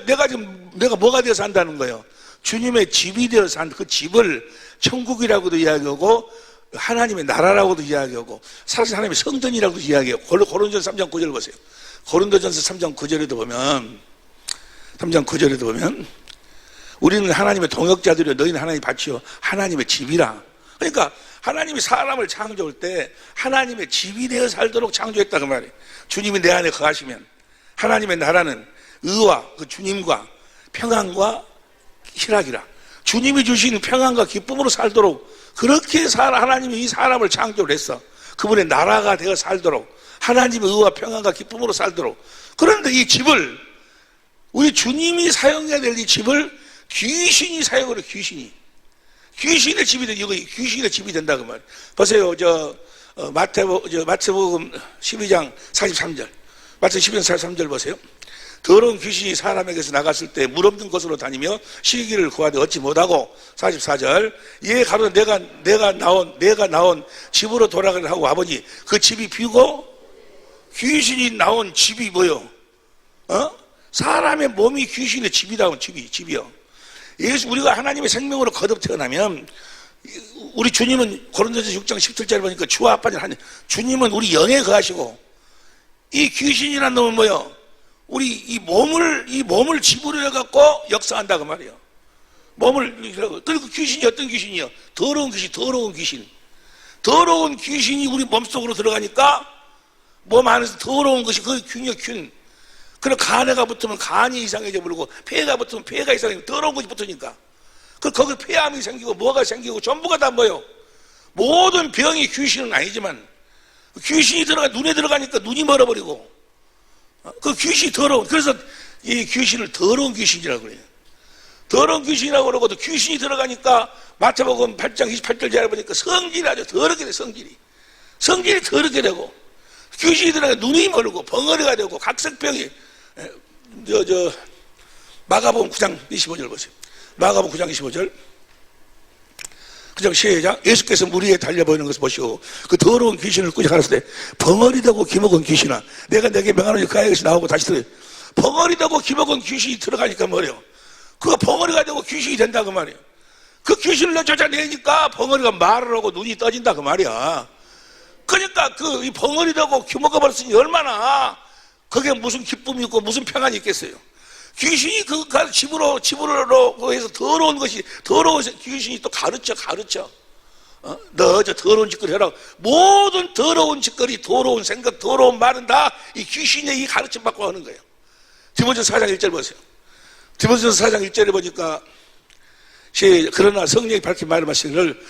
S1: 내가 뭐가 되어서 산다는 거예요. 주님의 집이 되어서 산 그 집을 천국이라고도 이야기하고 하나님의 나라라고도 이야기하고 사실 하나님의 성전이라고도 이야기해요. 고린도전서 3장 9절 보세요. 고린도전서 3장 9절에도 보면 우리는 하나님의 동역자들이요 너희는 하나님의 밭이요 하나님의 집이라. 그러니까 하나님이 사람을 창조할 때 하나님의 집이 되어 살도록 창조했다 그 말이에요. 주님이 내 안에 거하시면 하나님의 나라는 의와 그 주님과 평안과 희락이라. 주님이 주신 평안과 기쁨으로 살도록 그렇게 하나님이 이 사람을 창조를 했어. 그분의 나라가 되어 살도록 하나님의 의와 평안과 기쁨으로 살도록. 그런데 이 집을 우리 주님이 사용해야 될 이 집을 귀신이 사용을 해. 귀신의 집이 된 이거 귀신의 집이 된다 그 말. 보세요. 마태복음 12장 43절. 마태복음 12장 43절 보세요. 더러운 귀신이 사람에게서 나갔을 때 물 없는 곳으로 다니며 쉬기를 구하되 얻지 못하고 44절. 예 가로되 내가 나온 집으로 돌아가려 하고 아버지 그 집이 비고 귀신이 나온 집이 뭐요? 사람의 몸이 귀신의 집이다운 집이요. 예수 우리가 하나님의 생명으로 거듭 태어나면 우리 주님은 고린도전서 6장 17절에 보니까 주와 아빠는 하나님. 주님은 우리 영에 거하시고 이 귀신이라는 놈은 뭐요? 우리 이 몸을 집으로 해갖고 역사한다 그 말이에요. 그리고 귀신이 어떤 귀신이요? 더러운 귀신이 우리 몸속으로 들어가니까 몸 안에서 더러운 것이 그 균. 그리고 간에가 붙으면 간이 이상해져 버리고 폐가 붙으면 폐가 이상해져 더러운 것이 붙으니까 거기 폐암이 생기고 뭐가 생기고 전부가 다 뭐요? 모든 병이 귀신은 아니지만 귀신이 눈에 들어가니까 눈이 멀어버리고 그 귀신이 더러운. 그래서 이 귀신을 더러운 귀신이라고 그래요. 더러운 귀신이라고 그러고도 귀신이 들어가니까 마태복음 8장 28절 잘 보니까 성질이 아주 더럽게 돼. 성질이 더럽게 되고 귀신이 들어가 눈이 멀고 벙어리가 되고 각색병이 마가복음 9장 25절 보세요. 마가복음 9장 25절. 그냥 시작. 예수께서 물 위에 달려 보이는 것을 보시고 그 더러운 귀신을 꾸짖어 가라사대 벙어리 되고 기먹은 귀신아 내가 내게 명하노니 그 아이에게서 나오고 다시 들어. 벙어리 되고 기먹은 귀신이 들어가니까 뭐래요? 그거 벙어리가 되고 귀신이 된다 그 말이에요. 그 귀신을 쫓아내니까 벙어리가 말을 하고 눈이 떠진다 그 말이야. 그러니까 이 벙어리 되고 기먹어버렸으니 얼마나 그게 무슨 기쁨이 있고 무슨 평안이 있겠어요. 귀신이 집으로 해서 더러운 귀신이 또 가르쳐. 너 저 더러운 짓거리 해라. 모든 더러운 짓거리, 더러운 생각, 더러운 말은 다 이 귀신의 이 가르침 받고 하는 거예요. 디모데전서 4장 1절 보세요. 디모데전서 4장 1절에 보니까 그러나 성령이 밝힌 말씀하시기를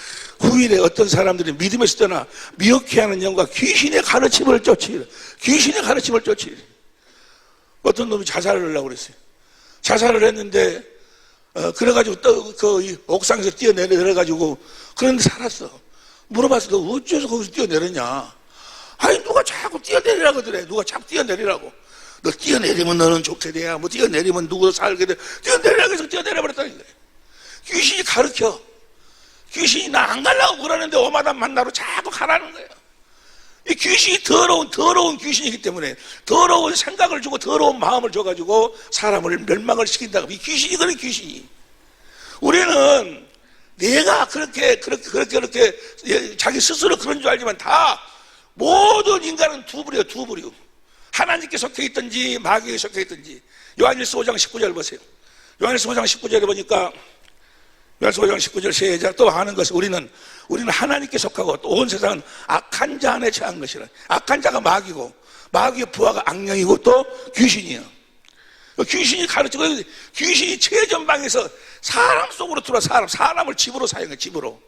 S1: 후일에 어떤 사람들이 믿음에서 떠나 미혹해하는 영과 귀신의 가르침을 쫓으리라. 어떤 놈이 자살을 하려고 그랬어요. 자살을 했는데 그래가지고 이 옥상에서 뛰어내려가지고 그런데 살았어. 물어봤어. 너 어째서 거기서 뛰어내렸냐? 아니 누가 자꾸 뛰어내리라고 그래. 누가 자꾸 뛰어내리라고. 너 뛰어내리면 너는 좋게 돼야 뭐 뛰어내리면 누구도 살게 돼. 뛰어내리라고 해서 뛰어내려버렸다는 거예요. 귀신이 가르쳐. 귀신이 나 안 가려고 그러는데 오마담 만나러 자꾸 가라는 거예요. 이 귀신이 더러운 귀신이기 때문에 더러운 생각을 주고 더러운 마음을 줘가지고 사람을 멸망을 시킨다. 이 귀신이 그런 귀신이. 우리는 내가 그렇게 자기 스스로 그런 줄 알지만 다 모든 인간은 두 부류. 하나님께 속해 있든지 마귀에 속해 있든지. 요한일서 5장 19절 보세요. 요한일서 5장 19절에 보니까 요한일서 5장 19절 시작. 또 하는 것은 우리는 하나님께 속하고 또 온 세상은 악한 자 안에 처한 것이라. 악한 자가 마귀고 마귀의 부하가 악령이고 또 귀신이에요. 귀신이 가르치고 귀신이 최전방에서 사람 속으로 들어와 사람을 집으로 사용해. 집으로.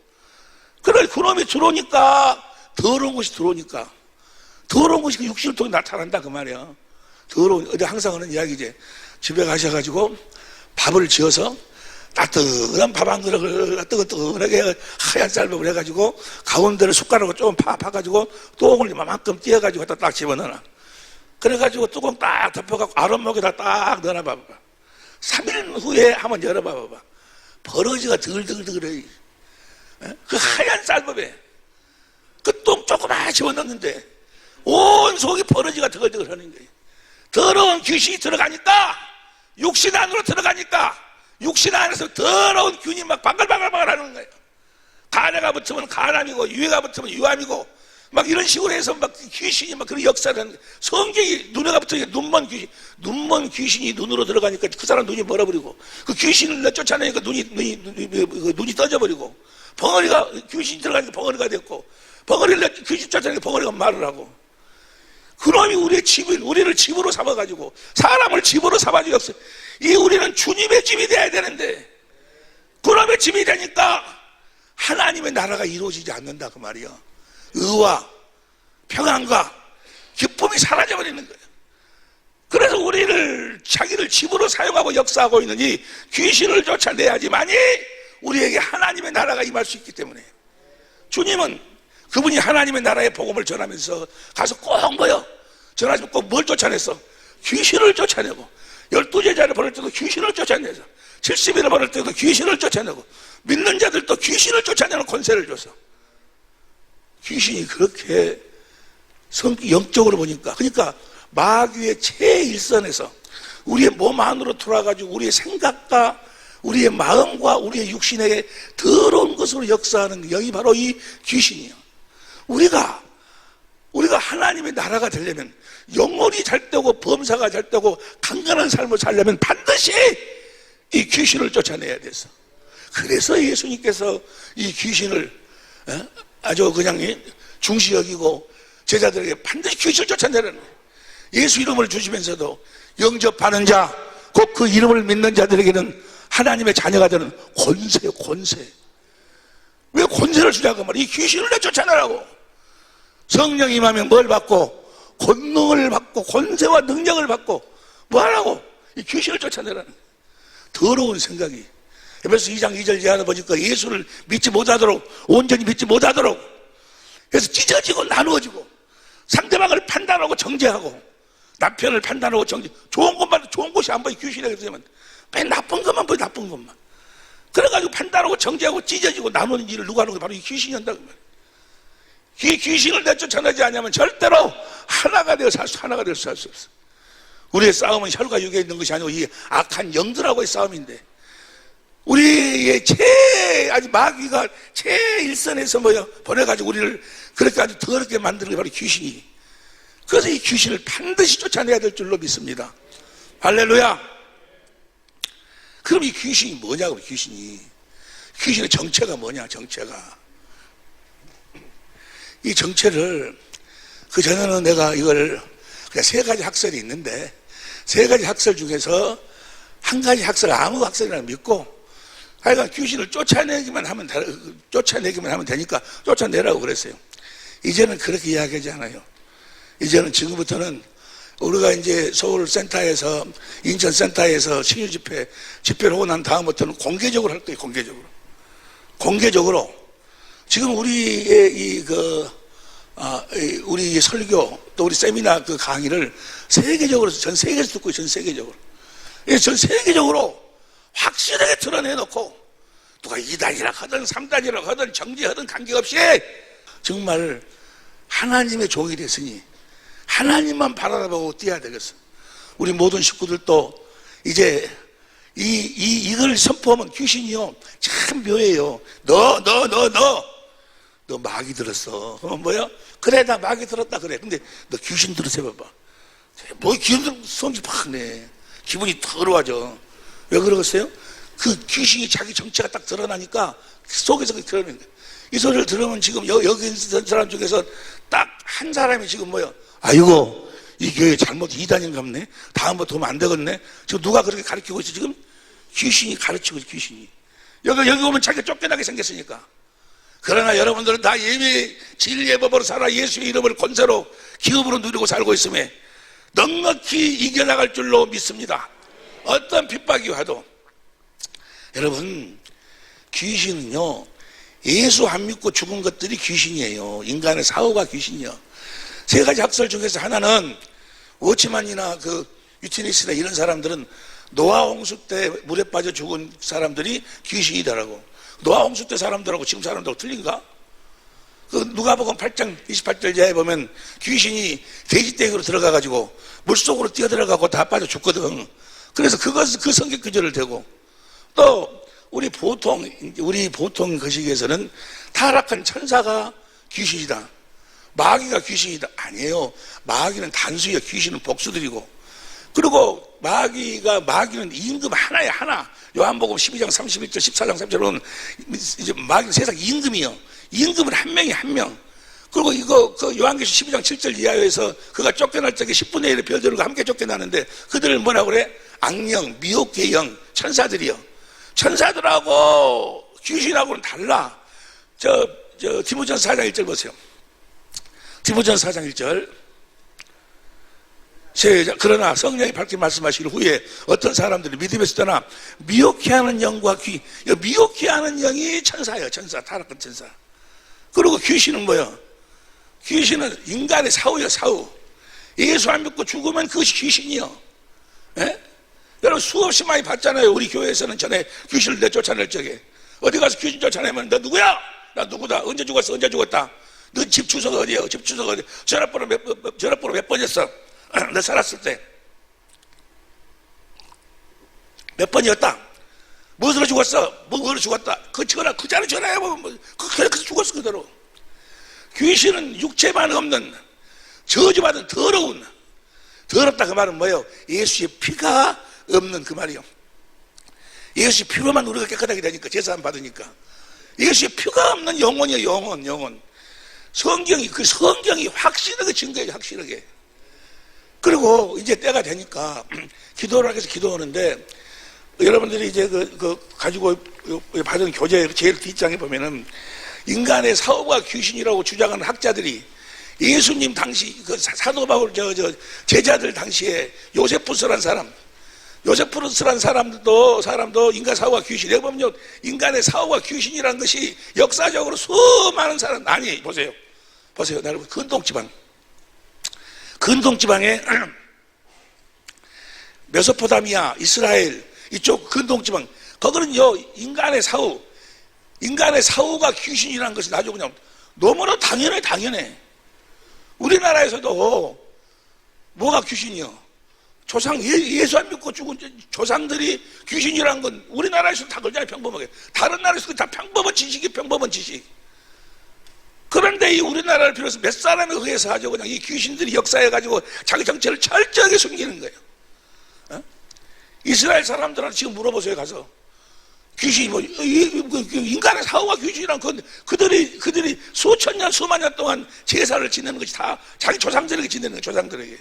S1: 그래 그놈이 들어오니까 더러운 것이 들어오니까 더러운 것이 그 육신을 통해 나타난다 그 말이야. 더러운. 어디 항상 하는 이야기지. 집에 가셔가지고 밥을 지어서 따뜻한 밥 한 그릇을 뜨끈뜨끈하게 하얀 쌀밥을 해가지고 가운데를 숟가락으로 조금 파가지고 똥을 이만큼 띄어가지고 갖다 딱 집어넣어. 그래가지고 뚜껑 딱 덮어갖고 아랫목에다 딱 넣어놔봐봐. 3일 후에 한번 열어봐봐. 버러지가 덜덜덜해. 그 하얀 쌀밥에 그 똥 조그만 집어넣는데 온 속이 버러지가 덜덜덜 하는 거예요. 더러운 귀신이 들어가니까, 육신 안으로 들어가니까 육신 안에서 더러운 균이 막 바글바글 하는 거예요. 간에가 붙으면 간암이고 유해가 붙으면 유암이고 막 이런 식으로 해서 막 귀신이 막 그런 역사를 하는 거예요. 성경이 눈에가 붙으니까 눈먼 귀신이 눈으로 들어가니까 그 사람 눈이 멀어버리고, 그 귀신을 쫓아내니까 눈이 떠져버리고, 벙어리가 귀신이 들어가니까 벙어리가 됐고, 벙어리를 귀신 쫓아내니까 벙어리가 말을 하고, 그놈이 우리를 집으로 삼아가지고 사람을 집으로 삼아주고 없어요. 이 우리는 주님의 집이 돼야 되는데 그놈의 집이 되니까 하나님의 나라가 이루어지지 않는다 그 말이야. 의와 평안과 기쁨이 사라져버리는 거예요. 그래서 우리를 자기를 집으로 사용하고 역사하고 있는 이 귀신을 쫓아내야지만이 우리에게 하나님의 나라가 임할 수 있기 때문에, 주님은 그분이 하나님의 나라의 복음을 전하면서 가서 꼭 뭐요? 전하시면 꼭 뭘 쫓아냈어? 귀신을 쫓아내고, 12제자를 보낼 때도 귀신을 쫓아내서, 70일을 보낼 때도 귀신을 쫓아내고, 믿는 자들도 귀신을 쫓아내는 권세를 줬어. 귀신이 그렇게 영적으로 보니까, 그러니까 마귀의 최일선에서 우리의 몸 안으로 들어와가지고 우리의 생각과 우리의 마음과 우리의 육신에게 더러운 것으로 역사하는 영이 바로 이 귀신이에요. 우리가 하나님의 나라가 되려면, 영혼이 잘 되고 범사가 잘 되고 강건한 삶을 살려면 반드시 이 귀신을 쫓아내야 돼서, 그래서 예수님께서 이 귀신을 아주 그냥 중시 여기고 제자들에게 반드시 귀신을 쫓아내라는 거예요. 예수 이름을 주시면서도 영접하는 자, 곧 그 이름을 믿는 자들에게는 하나님의 자녀가 되는 권세요, 권세. 왜 권세를 주냐고 말이야. 이 귀신을 쫓아내라고. 성령 임하면 뭘 받고? 권능을 받고 권세와 능력을 받고 뭐 하라고? 이 귀신을 쫓아내라는 거예요. 더러운 생각이. 에베소 2장 2절 이하를 보니까 예수를 믿지 못하도록, 온전히 믿지 못하도록 그래서 찢어지고 나누어지고, 상대방을 판단하고 정죄하고, 남편을 판단하고 정죄, 좋은 것만, 좋은 것이 안 보여. 귀신에게 되면 맨 나쁜 것만 보여. 나쁜 것만. 그래가지고 판단하고 정죄하고 찢어지고 나누는 일을 누가 하는 거야? 바로 이 귀신이 한다고 말이야. 이 귀신을 내쫓아내지 않으면 절대로 하나가 되어 하나가 될 수 없어. 우리의 싸움은 혈과 육에 있는 것이 아니고 이 악한 영들하고의 싸움인데, 우리의 아주 마귀가 최일선에서 보내가지고 우리를 그렇게 아주 더럽게 만드는 게 바로 귀신이. 그래서 이 귀신을 반드시 쫓아내야 될 줄로 믿습니다. 할렐루야. 그럼 이 귀신이 뭐냐고, 귀신이. 귀신의 정체가 뭐냐, 정체가. 이 정체를, 전에는 내가 이걸, 그냥 3가지 학설이 있는데, 3가지 학설 중에서 한 가지 학설, 아무 학설이나 믿고, 하여간 귀신을 쫓아내기만 하면 되니까 쫓아내라고 그랬어요. 이제는 그렇게 이야기하지 않아요. 이제는 지금부터는 우리가 이제 서울 센터에서, 인천 센터에서 신유 집회를 하고 난 다음부터는 공개적으로 할 거예요, 공개적으로. 지금 우리의 우리 설교, 또 우리 세미나 그 강의를 세계적으로, 전 세계에서 듣고 있어요, 전 세계적으로. 전 세계적으로 확실하게 드러내놓고, 누가 2단이라 하든 3단이라 하든 정죄하든 관계없이 정말 하나님의 종이 됐으니 하나님만 바라보고 뛰어야 되겠어. 우리 모든 식구들도 이제 이걸 선포하면 귀신이요, 참 묘해요. 너 마귀 들었어. 뭐야? 그래, 나 마귀 들었다 그래. 근데 너 귀신 들었어 봐봐. 뭐 귀신 들으면 성질 팍 내. 기분이 더러워져. 왜 그러겠어요? 그 귀신이 자기 정체가 딱 드러나니까 속에서 드러내는 거예요. 이 소리를 들으면 지금 여기 있는 사람 중에서 딱 한 사람이 지금 뭐야? 아이고, 이 교회 잘못 2단인 갑네? 다음부터 오면 안 되겠네? 지금 누가 그렇게 가르치고 있어? 지금 귀신이 가르치고 있어, 귀신이. 여기 오면 자기가 쫓겨나게 생겼으니까. 그러나 여러분들은 다 이미 진리의 법으로 살아 예수의 이름을 권세로 기업으로 누리고 살고 있음에 넉넉히 이겨나갈 줄로 믿습니다. 어떤 핍박이 와도 여러분, 귀신은요, 예수 안 믿고 죽은 것들이 귀신이에요. 인간의 사후가 귀신이요. 세 가지 학설 중에서 하나는 워치만이나 그 유티니스나 이런 사람들은 노아 홍수 때 물에 빠져 죽은 사람들이 귀신이다라고. 노아 홍수 때 사람들하고 지금 사람들하고 틀린가? 그 누가복음 8장 28절 이하에 보면 귀신이 돼지떼기로 들어가가지고 물속으로 뛰어들어가고 다 빠져 죽거든. 그래서 그 성경 구절을 대고, 또 우리 보통 거시기에서는 타락한 천사가 귀신이다, 마귀가 귀신이다. 아니에요. 마귀는 단수예요. 귀신은 복수들이고. 그리고 마귀는 임금 하나에 하나. 요한복음 12장 31절 14장 3절은 이제 마귀는 세상 임금이요. 임금은 한 명이 한 명. 그리고 이거 그 요한계시 12장 7절 이하에서 그가 쫓겨날 적에 10분의 1의 별들과 함께 쫓겨나는데 그들을 뭐라고 그래? 악령, 미혹의 영, 천사들이요. 천사들하고 귀신하고는 달라. 디모전서 4장 1절 보세요. 디모전서 4장 1절. 그러나 성령이 밝게 말씀하시길 후에 어떤 사람들이 믿음에서 떠나 미혹해 하는 영과 미혹해 하는 영이 천사예요. 천사, 타락한 천사. 그리고 귀신은 뭐예요? 귀신은 인간의 사후예요. 사후. 예수 안 믿고 죽으면 그것이 귀신이요. 예? 여러분 수없이 많이 봤잖아요. 우리 교회에서는 전에 귀신을 내쫓아낼 적에 어디 가서 귀신 쫓아내면 너 누구야? 나 누구다? 언제 죽었어? 언제 죽었다? 너 집 주소가 어디야? 집 주소가 어디? 전화번호 몇 번이었어? 너 살았을 때 몇 번이었다? 무엇으로 죽었어? 무엇으로 죽었다? 그 자리 전화해보면 그렇게 죽었어 그대로. 귀신은 육체만 없는 저주받은 더럽다 그 말은 뭐예요? 예수의 피가 없는 그 말이요. 예수의 피로만 우리가 깨끗하게 되니까, 제사함 받으니까. 예수의 피가 없는 영혼이요. 영혼. 성경이 확실하게 증거해요. 확실하게. 그리고 이제 때가 되니까 기도를 하기 위해서 기도하는데, 여러분들이 이제 가지고 받은 교재 제일 뒷장에 보면은 인간의 사후가 귀신이라고 주장하는 학자들이 예수님 당시 그 사도 바울 제자들 당시에 요세푸스란 사람도 인간 사후가 귀신이에요. 보면요, 인간의 사후가 귀신이라는 것이 역사적으로 수많은 사람, 아니 보세요 여러분, 근동지방에 메소포타미아, 이스라엘 이쪽 근동지방, 거기는요 인간의 사후가 귀신이라는 것이 아주 그냥 너무나 당연해. 우리나라에서도 뭐가 귀신이요? 예수 안 믿고 죽은 조상들이 귀신이라는 건 우리나라에서는 다 그러잖아요. 평범하게. 다른 나라에서도 다 평범한 지식. 그런데 이 우리나라를 비롯해서 몇 사람에 의해서 아주 그냥 이 귀신들이 역사해가지고 자기 정체를 철저하게 숨기는 거예요. 어? 이스라엘 사람들한테 지금 물어보세요. 가서 귀신이 인간의 사후가 귀신이란 건 그들이 수천 년 수만 년 동안 제사를 지내는 것이 다 자기 조상들에게 지내는 거예요. 조상들에게.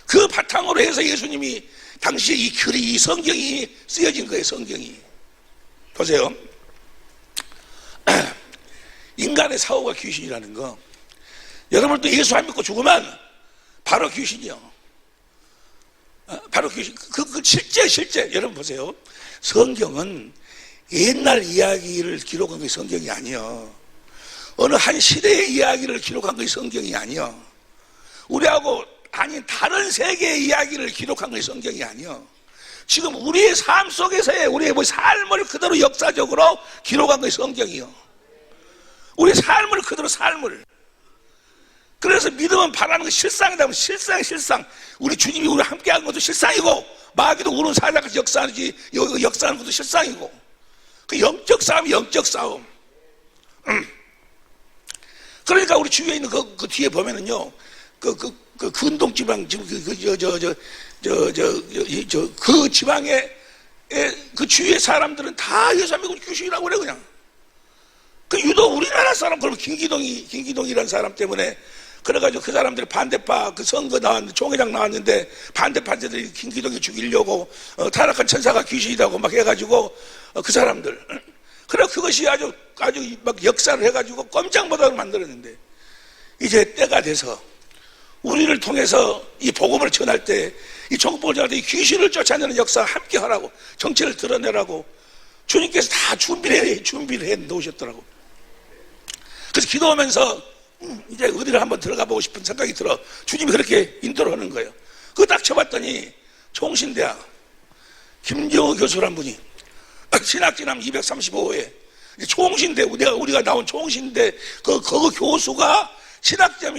S1: 그 바탕으로 해서 예수님이 당시에 이 성경이 쓰여진 거예요. 성경이. 보세요. 인간의 사후가 귀신이라는 거. 여러분도 예수 안 믿고 죽으면 바로 귀신이요. 바로 귀신. 실제 여러분 보세요. 성경은 옛날 이야기를 기록한 게 성경이 아니요. 어느 한 시대의 이야기를 기록한 게 성경이 아니요. 우리하고 아닌 다른 세계의 이야기를 기록한 게 성경이 아니요. 지금 우리의 삶 속에서의 우리의 삶을 그대로 역사적으로 기록한 게 성경이요. 우리 삶을 그대로 삶을. 그래서 믿음은 바라는 게 실상이다. 실상. 우리 주님이 우리와 함께한 것도 실상이고, 마귀도 우는 사자같이 역사하는 것도 실상이고. 그 영적 싸움. 그러니까 우리 주위에 있는 그 뒤에 보면은요, 그 근동지방 지금 그 지방에 그 주위의 사람들은 다 예수 안 믿고 귀신이라고 그래 그냥. 그 유독 우리나라 사람, 그러면 김기동이라는 사람 때문에 그래가지고 그 사람들이 반대파 그 선거 나왔는데 총회장 나왔는데 반대파들이 김기동이 죽이려고 타락한 천사가 귀신이라고 막 해가지고 그 사람들. 그래 그것이 아주 막 역사를 해가지고 꼼짝못하게 만들었는데, 이제 때가 돼서 우리를 통해서 이 복음을 전할 때, 이 정복을 전할 때 이 귀신을 쫓아내는 역사 함께 하라고, 정체를 드러내라고 주님께서 다 준비를 해 놓으셨더라고. 그래서 기도하면서 이제 어디를 한번 들어가 보고 싶은 생각이 들어. 주님이 그렇게 인도를 하는 거예요. 그거 딱 쳐봤더니 총신대학 김정우 교수란 분이 신학진암 235호에 총신대, 우리가 나온 총신대 그 교수가 신학진암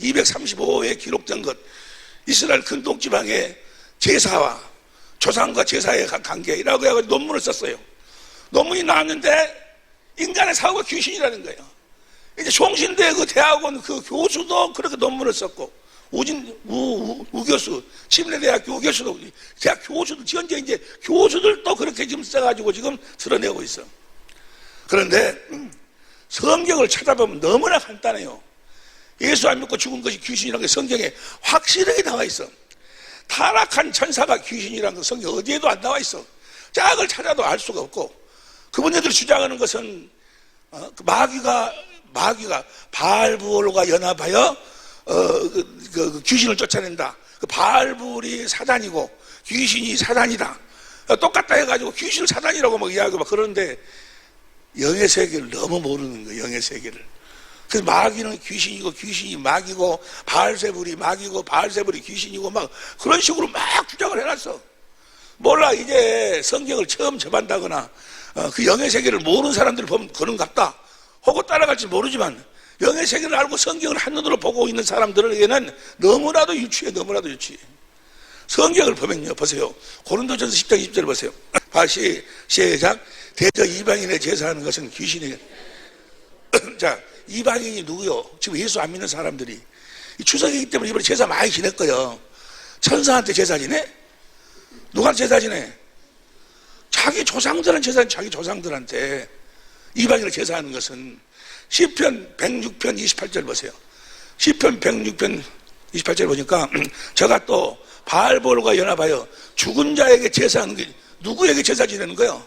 S1: 235호에 기록된 것, 이스라엘 근동지방의 제사와 조상과 제사의 관계라고 해가지고 논문을 썼어요. 논문이 나왔는데 인간의 사고가 귀신이라는 거예요. 이제 총신대 그 대학원 그 교수도 그렇게 논문을 썼고, 우 교수, 침례대학교 우 교수도, 대학 교수도, 현재 이제 교수들도 그렇게 지금 써가지고 지금 드러내고 있어. 그런데 성경을 찾아보면 너무나 간단해요. 예수 안 믿고 죽은 것이 귀신이라는 게 성경에 확실하게 나와 있어. 타락한 천사가 귀신이라는 건 성경 어디에도 안 나와 있어. 짝을 찾아도 알 수가 없고, 그분들이 주장하는 것은 마귀가 바알부올과 연합하여 그 귀신을 쫓아낸다. 그 바알부올이 사단이고 귀신이 사단이다. 똑같다 해가지고 귀신을 사단이라고 막 이야기하고 막 그러는데, 영의 세계를 너무 모르는 거예요. 영의 세계를. 그래서 마귀는 귀신이고 귀신이 마귀고 바알세불이 마귀고 바알세불이 귀신이고 막 그런 식으로 막 주장을 해놨어. 몰라. 이제 성경을 처음 접한다거나 그 영의 세계를 모르는 사람들을 보면 그런 것 같다 하고 따라갈지 모르지만, 영의 세계를 알고 성경을 한눈으로 보고 있는 사람들에게는 너무나도 유치해. 너무나도 유치해. 성경을 보면요, 보세요. 고린도전서 10장 20절 보세요. 다시 시작. 대저 이방인의 제사하는 것은 귀신이에요. 자, 이방인이 누구요? 지금 예수 안 믿는 사람들이 추석이기 때문에 이번에 제사 많이 지낼 거예요. 천사한테 제사 지내? 누가 제사 지내? 자기 조상들은 제사, 자기 조상들한테. 이방인을 제사하는 것은 시편 106편 28절 보세요. 시편 106편 28절 보니까 저가 또 바알볼과 연합하여 죽은 자에게 제사하는 게, 누구에게 제사 지내는 거예요?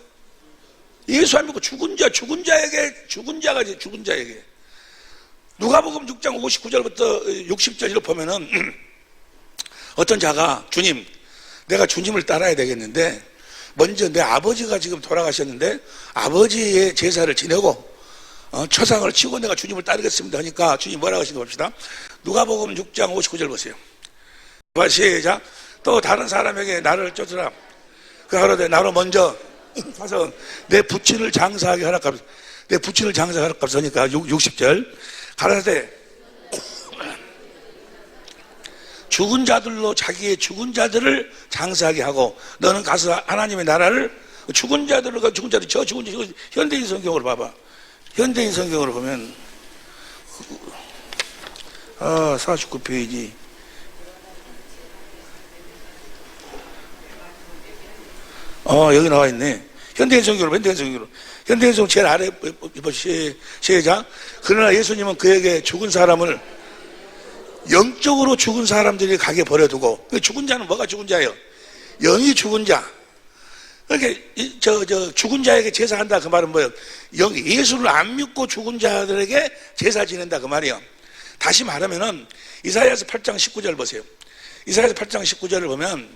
S1: 예수 안 믿고 죽은 자에게. 누가복음 6장 59절부터 60절을 보면은 어떤 자가, 주님, 내가 주님을 따라야 되겠는데 먼저 내 아버지가 지금 돌아가셨는데 아버지의 제사를 지내고 초상을 치고 내가 주님을 따르겠습니다 하니까 주님 뭐라고 하시는지 봅시다. 누가복음 6장 59절 보세요. 시작. 또 다른 사람에게 나를 쫓으라. 그 하루되 나로 먼저 가서 내 부친을 장사하게 하라. 내 부친을 장사하라 하니까 60절. 가라사대 죽은 자들로 자기의 죽은 자들을 장사하게 하고, 너는 가서 하나님의 나라를 죽은 자들, 저 죽은 자, 현대인 성경으로 봐봐. 현대인 성경으로 보면 49페이지. 여기 나와 있네. 현대인 성경으로. 현대인 성경 제일 아래 시작. 그러나 예수님은 그에게 죽은 사람을, 영적으로 죽은 사람들이 가게 버려두고, 죽은 자는 뭐가 죽은 자예요? 영이 죽은 자. 그러니까 죽은 자에게 제사한다 그 말은 뭐예요? 예수를 안 믿고 죽은 자들에게 제사 지낸다 그 말이에요. 다시 말하면은 이사야서 8장 19절 보세요. 이사야서 8장 19절을 보면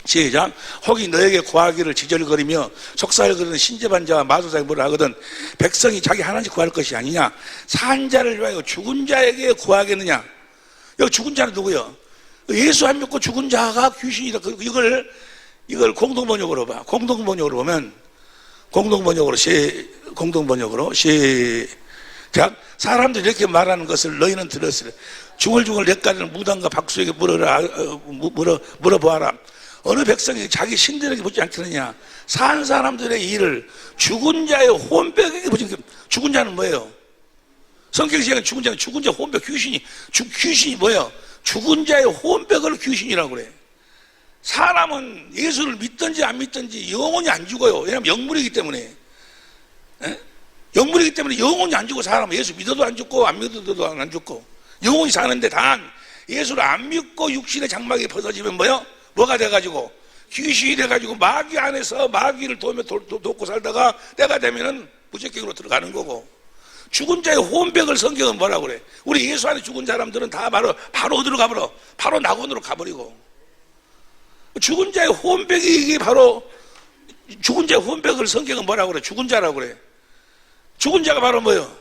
S1: 시작. 혹이 너에게 구하기를 지절거리며 속살거리는 신접한 자와 마술사에게 뭐라 하거든. 백성이 자기 하나씩 구할 것이 아니냐. 산 자를 위하여 죽은 자에게 구하겠느냐. 여기 죽은 자는 누구요? 예수 안 믿고 죽은 자가 귀신이다. 이걸 공동번역으로 봐. 공동번역으로 보면, 공동번역으로 시작. 사람들이 이렇게 말하는 것을 너희는 들었으리. 중얼중얼 냇가리는 무당과 박수에게 물어보아라. 어느 백성이 자기 신들에게 보지 않겠느냐. 산 사람들의 일을 죽은 자의 혼백에게 보지 않겠느냐. 죽은 자는 뭐예요? 성경이 얘기하는 죽은 자는 죽은 자 혼백, 귀신이 뭐예요? 죽은 자의 혼백을 귀신이라고 그래. 사람은 예수를 믿든지 안 믿든지 영원히 안 죽어요. 왜냐하면 영물이기 때문에. 영물이기 때문에 영원히 안 죽고, 사람은 예수 믿어도 안 죽고 안 믿어도 안 죽고 영원히 사는데, 단 예수를 안 믿고 육신의 장막이 벗어지면 뭐가 돼가지고 귀신이 돼가지고 마귀 안에서 마귀를 돕고 살다가 때가 되면은 무적격으로 들어가는 거고, 죽은 자의 혼백을 성경은 뭐라고 그래? 우리 예수 안에 죽은 사람들은 다 바로 어디로 가버려? 바로 낙원으로 가버리고, 죽은 자의 혼백이 이게 바로 죽은 자 후원백을 성경은 뭐라고 그래? 죽은 자라고 그래. 죽은 자가 바로 뭐요?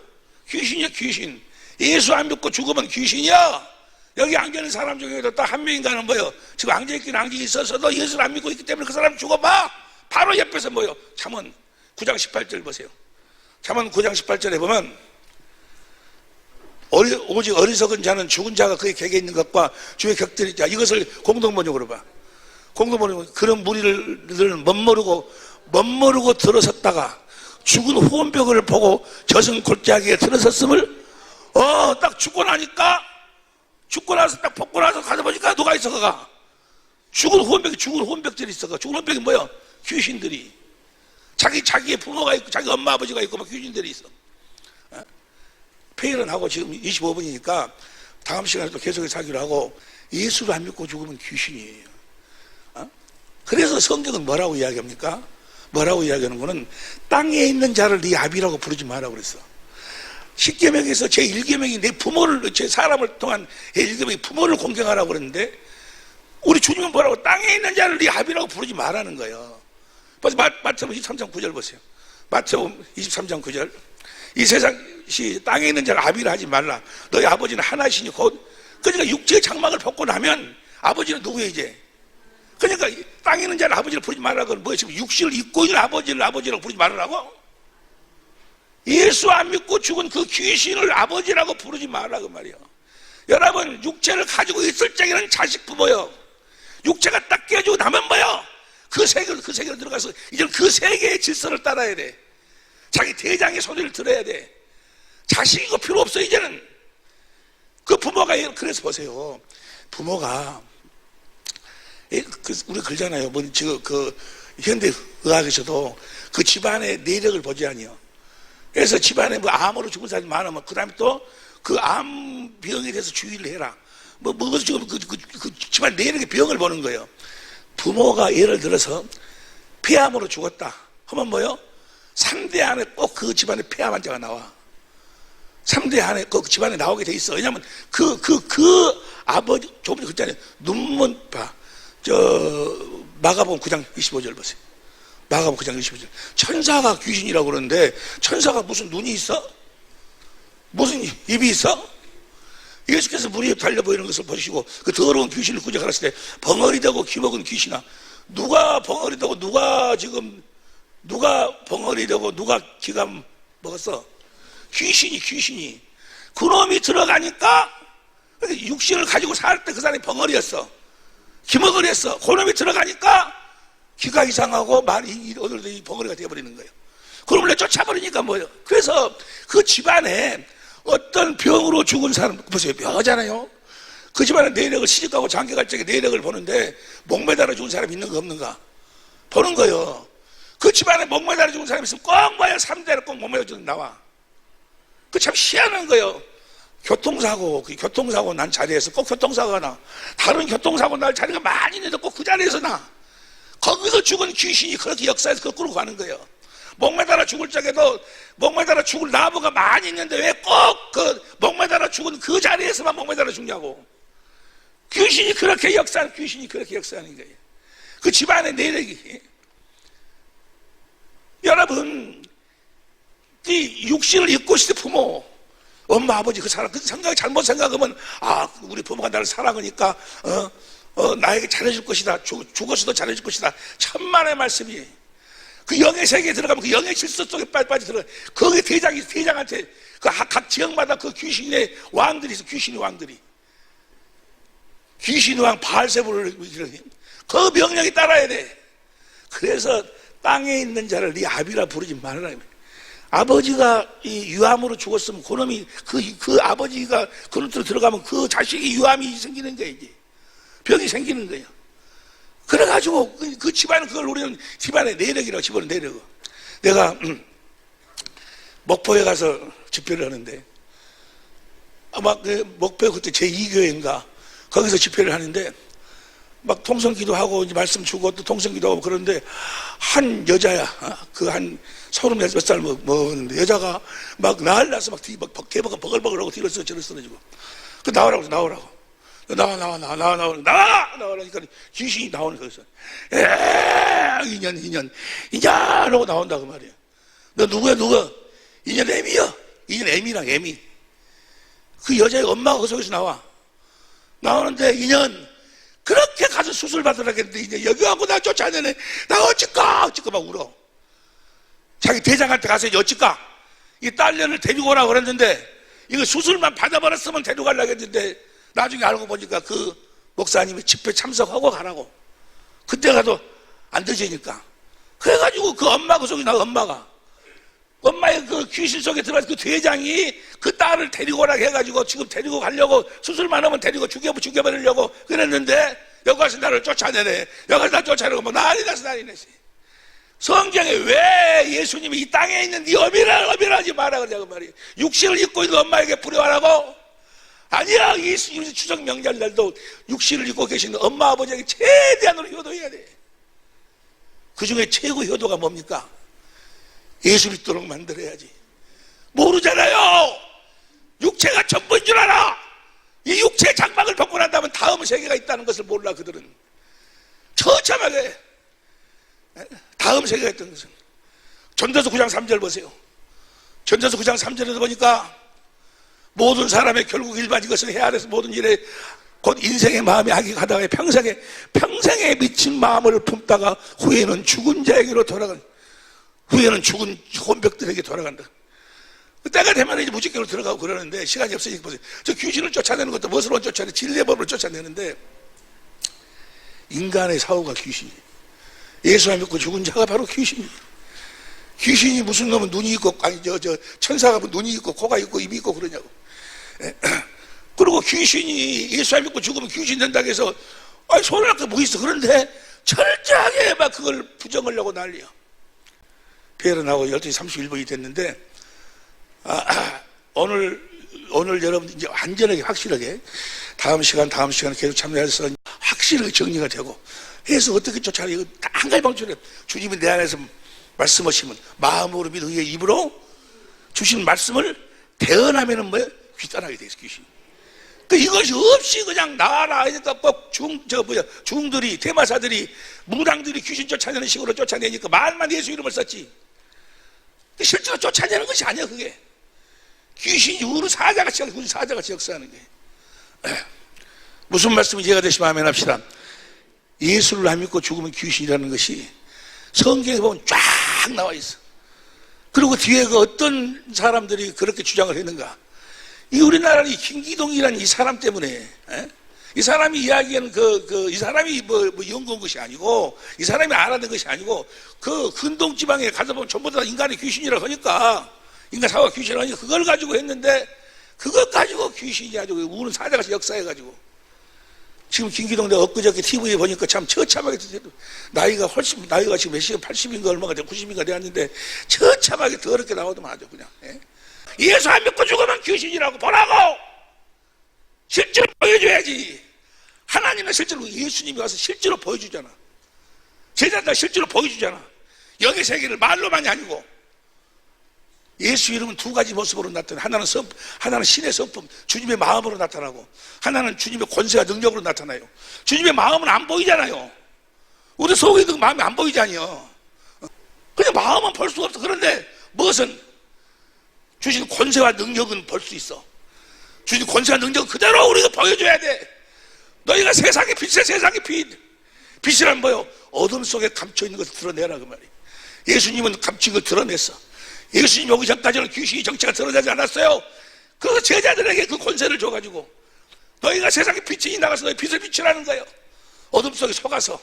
S1: 귀신이야, 귀신. 예수 안 믿고 죽으면 귀신이야. 여기 앉아있는 사람 중에도 딱 한 명인가는 뭐요? 지금 앉아있긴 앉아 있어서도 예수를 안 믿고 있기 때문에 그 사람 죽어봐. 바로 옆에서 뭐요? 잠언 9장 18절 보세요. 잠언 9장 18절에 보면 오직 어리석은 자는 죽은 자가 그의 객에 있는 것과 주의 격들이 자 이것을 공동번역으로 봐. 공동번역 그런 무리를 멋모르고 들어섰다가 죽은 후원벽을 보고 저승 골짜기에 들어섰음을 딱 죽고 나서 딱 벗고 나서 가서 보니까 누가 있어 그가 죽은 후원벽들이 있어. 죽은 후원벽이 뭐야? 귀신들이 자기의 부모가 있고 자기 엄마 아버지가 있고 막 귀신들이 있어. 페일은 하고 지금 25분이니까 다음 시간에 또 계속해서 하기로 하고 예수를 안 믿고 죽으면 귀신이에요. 그래서 성경은 뭐라고 이야기합니까? 뭐라고 이야기하는 거는 땅에 있는 자를 네 아비라고 부르지 마라고 그랬어. 10계명에서 제1계명이 내 부모를 제 사람을 통한 제1계명이 부모를 공경하라고 그랬는데 우리 주님은 뭐라고 땅에 있는 자를 네 아비라고 부르지 말라는 거예요. 마태복음 23장 9절 보세요. 마태복음 23장 9절 이 세상이 땅에 있는 자를 아비라 하지 말라. 너희 아버지는 하나시니 곧 그러니까 육체의 장막을 벗고 나면 아버지는 누구예요 이제? 그러니까 땅에 있는 자를 아버지를 부르지 말라고 뭐예요? 지금 육신을 입고 있는 아버지를 아버지라고 부르지 말라고? 예수 안 믿고 죽은 그 귀신을 아버지라고 부르지 말라고 말이에요. 여러분 육체를 가지고 있을 적에는 자식 부모요. 육체가 딱 깨지고 나면 뭐요? 그 세계로 들어가서 이제 그 세계의 질서를 따라야 돼. 자기 대장의 소리를 들어야 돼. 자식이고 필요 없어 이제는. 그 부모가 그래서 보세요. 부모가 우리 그러잖아요. 뭐 지금 그 현대 의학에서도 그 집안의 내력을 보지 아니요. 그래서 집안에 뭐 암으로 죽은 사람이 많으면 그 다음에 또 그 암병에 대해서 주의를 해라. 뭐 지금 그 집안 내력의 병을 보는 거예요. 부모가 예를 들어서 폐암으로 죽었다 하면 뭐요? 3대 안에 꼭 그 집안에 폐암 환자가 나와. 3대 안에 그 집안에 나오게 돼 있어. 왜냐면 그 아버지 조금 전에 그랬잖아요. 눈먼파 마가복음 9장 25절 보세요. 마가복음 9장 25절. 천사가 귀신이라고 그러는데 천사가 무슨 눈이 있어? 무슨 입이 있어? 예수께서 물 위에 달려 보이는 것을 보시고 그 더러운 귀신을 구적하셨을 때 벙어리 되고 기먹은 귀신아. 누가 벙어리 되고 누가 벙어리 되고 누가 기가 먹었어? 귀신이. 그놈이 들어가니까 육신을 가지고 살 때 그 사람이 벙어리였어. 기먹으랬어. 그놈이 들어가니까 기가 이상하고 말이 오늘도 이 벙어리가 되어버리는 거예요. 그놈을 쫓아버리니까 뭐예요? 그래서 그 집안에 어떤 병으로 죽은 사람 보세요. 묘하잖아요. 그 집안에 내력을 시집가고 장가갈 적에 내력을 보는데 목매달아 죽은 사람 있는가 없는가 보는 거예요. 그 집안에 목매달아 죽은 사람이 있으면 꼭 뭐야 3대를 꼭 목매달아 죽은 나와. 그 참 희한한 거예요. 교통사고 난 자리에서 꼭 교통사고가 나. 다른 교통사고 날 자리가 많이 있는데 꼭 그 자리에서 나. 거기서 죽은 귀신이 그렇게 역사에서 거꾸로 가는 거예요. 목매달아 죽을 적에도 목매달아 죽을 나무가 많이 있는데 왜 꼭 그 목매달아 죽은 그 자리에서만 목매달아 죽냐고. 귀신이 그렇게 역사하는 거예요. 그 집안의 내력이. 여러분 이 육신을 입고 있을 때 부모 엄마 아버지 그 생각이 잘못 생각하면 우리 부모가 나를 사랑하니까 나에게 잘해줄 것이다. 죽어서도 잘해줄 것이다. 천만의 말씀이. 그 영의 세계에 들어가면 그 영의 질서 속에 빠져 들어가. 거기 대장한테 그 각 지역마다 그 귀신의 왕들이 있어. 귀신의 왕 바알세불을 그 명령에 따라야 돼. 그래서 땅에 있는 자를 네 아비라 부르지 말라. 아버지가 이 유암으로 죽었으면 그놈이 그 아버지가 그놈으로 들어가면 그 자식이 유암이 생기는 거야 이제. 병이 생기는 거예요. 그래가지고 그 집안은 그걸 우리는 집안의 내력이라고 집어넣는 내력. 내가 목포에 가서 집회를 하는데 막 목포 그때 제2교회인가 거기서 집회를 하는데 막 통성기도하고 이제 말씀 주고 또 통성기도하고 그러는데 한 여자야. 그 한 36살 먹었는데 여자가 막 난리 나서 막 버글버글하고 뒤로 저리로 쓰러지고 그 나오라고 나오니까 귀신이 나오는 거였어. 2년 하고 나온다 그 말이야. 너 누구야? 인연 애미야. 인연 애미랑 애미. 그 여자의 엄마가 그 속에서 나오는데 인연 그렇게 가서 수술 받으라 했는데 이제 여기 와고 나 쫓아내네. 나 어찌까 막 울어. 자기 대장한테 가서 어찌까 이 딸년을 데리고 오라고 그랬는데 이거 수술만 받아버렸으면 데려가려고 했는데 나중에 알고 보니까 그 목사님이 집회 참석하고 가라고. 그때 가도 안 되지니까. 그래가지고 그 엄마 그 속에 엄마의 그 귀신 속에 들어가서 그 대장이 그 딸을 데리고 오라고 해가지고 지금 데리고 가려고 수술만 하면 데리고 죽여버리려고 그랬는데 여기 가서 나를 쫓아내네. 여기 가서 나 쫓아내고 뭐 난리 났어. 성경에 왜 예수님이 이 땅에 있는 네 어미라지 마라 그러냐고 말이에요. 육신을 입고 있는 엄마에게 불효하라고? 아니야. 예수님이 추석 명절 날도 육신을 입고 계시는 엄마 아버지에게 최대한으로 효도해야 돼. 그 중에 최고 효도가 뭡니까? 예수 믿도록 만들어야지. 모르잖아요. 육체가 전부인 줄 알아. 이 육체의 장막을 벗고 난 다음에 다음 세계가 있다는 것을 몰라. 그들은 처참하게 다음 세계가 있다는 것은. 전도서 9장 3절 보세요. 전도서 9장 3절에서 보니까 모든 사람의 결국 일반 이것을 해야 돼서 모든 일에 곧 인생의 마음이 악이 가다가 평생에 미친 마음을 품다가 후에는 죽은 자에게로 돌아간, 후에는 죽은 혼벽들에게 돌아간다. 때가 되면 이제 무직교로 들어가고 그러는데 시간이 없으니까 보세요. 저 귀신을 쫓아내는 것도 무엇으로 쫓아내? 진리법으로 쫓아내는데 인간의 사고가 귀신이에요. 예수 안 믿고 죽은 자가 바로 귀신이에요. 귀신이 무슨 놈은 눈이 있고, 아니, 천사가 눈이 있고, 코가 있고, 입이 있고, 그러냐고. 그리고 귀신이 예수 안 믿고 죽으면 귀신 된다고 해서, 아니, 손을 할 게 뭐 있어. 그런데 철저하게 막 그걸 부정하려고 난리야. 배열은하고 12시 31분이 됐는데, 오늘 여러분 이제 완전하게 확실하게 다음 시간에 계속 참여해서 확실하게 정리가 되고 해서 어떻게 쫓아내. 이거 한 가지 방법이에요. 주님이 내 안에서 말씀하시면 마음으로 믿어 의의 입으로 주신 말씀을 대언하면은 뭐예요? 귀따라게 돼 있어, 귀신이. 그 이것이 없이 그냥 나와라 하니까 꼭 중들이, 대마사들이, 무당들이 귀신 쫓아내는 식으로 쫓아내니까 말만 예수 이름을 썼지. 실제로 쫓아내는 것이 아니야, 그게. 귀신이 우리 사자같이 역사하는 게. 무슨 말씀이 이해가 되시면 아멘 합시다. 예수를 안 믿고 죽으면 귀신이라는 것이 성경에 보면 쫙 나와 있어. 그리고 뒤에 그 어떤 사람들이 그렇게 주장을 했는가. 이 우리나라는 이 김기동이라는 이 사람 때문에, 이 사람이 이야기하는 이 사람이 뭐 연구한 것이 아니고, 이 사람이 알아낸 것이 아니고, 그 근동 지방에 가서 보면 전부 다 인간의 귀신이라고 하니까, 인간 사고가 귀신이라고 하니까 그걸 가지고 했는데, 그것 가지고 귀신이 가지고 우는 사자같이 역사해가지고. 지금 김기동 내가 엊그저께 TV에 보니까 참 처참하게 나이가 지금 몇 시간 80인가 얼마가 돼 90인가 되었는데 처참하게 더럽게 나오더만 아주 그냥. 예수 안 믿고 죽으면 귀신이라고 보라고. 실제로 보여줘야지. 하나님은 실제로 예수님이 와서 실제로 보여주잖아. 제자들 실제로 보여주잖아. 영의 세계를 말로만이 아니고. 예수 이름은 두 가지 모습으로 나타나. 하나는 신의 성품, 주님의 마음으로 나타나고, 하나는 주님의 권세와 능력으로 나타나요. 주님의 마음은 안 보이잖아요. 우리 속에 있는 마음이 안 보이잖아요. 그냥 마음은 볼 수가 없어. 그런데 무엇은 주신 권세와 능력은 볼 수 있어. 주신 권세와 능력은 그대로 우리가 보여줘야 돼. 너희가 세상의 빛이야. 세상의 빛. 빛이란 뭐요? 어둠 속에 감춰있는 것을 드러내라 그 말이에요. 예수님은 감춘 걸 드러냈어. 예수님 오기 전까지는 귀신이 정체가 드러나지 않았어요. 그래서 제자들에게 그 권세를 줘가지고 너희가 세상의 빛이 나가서 너희 빛을 비추라는 거예요. 어둠 속에 속아서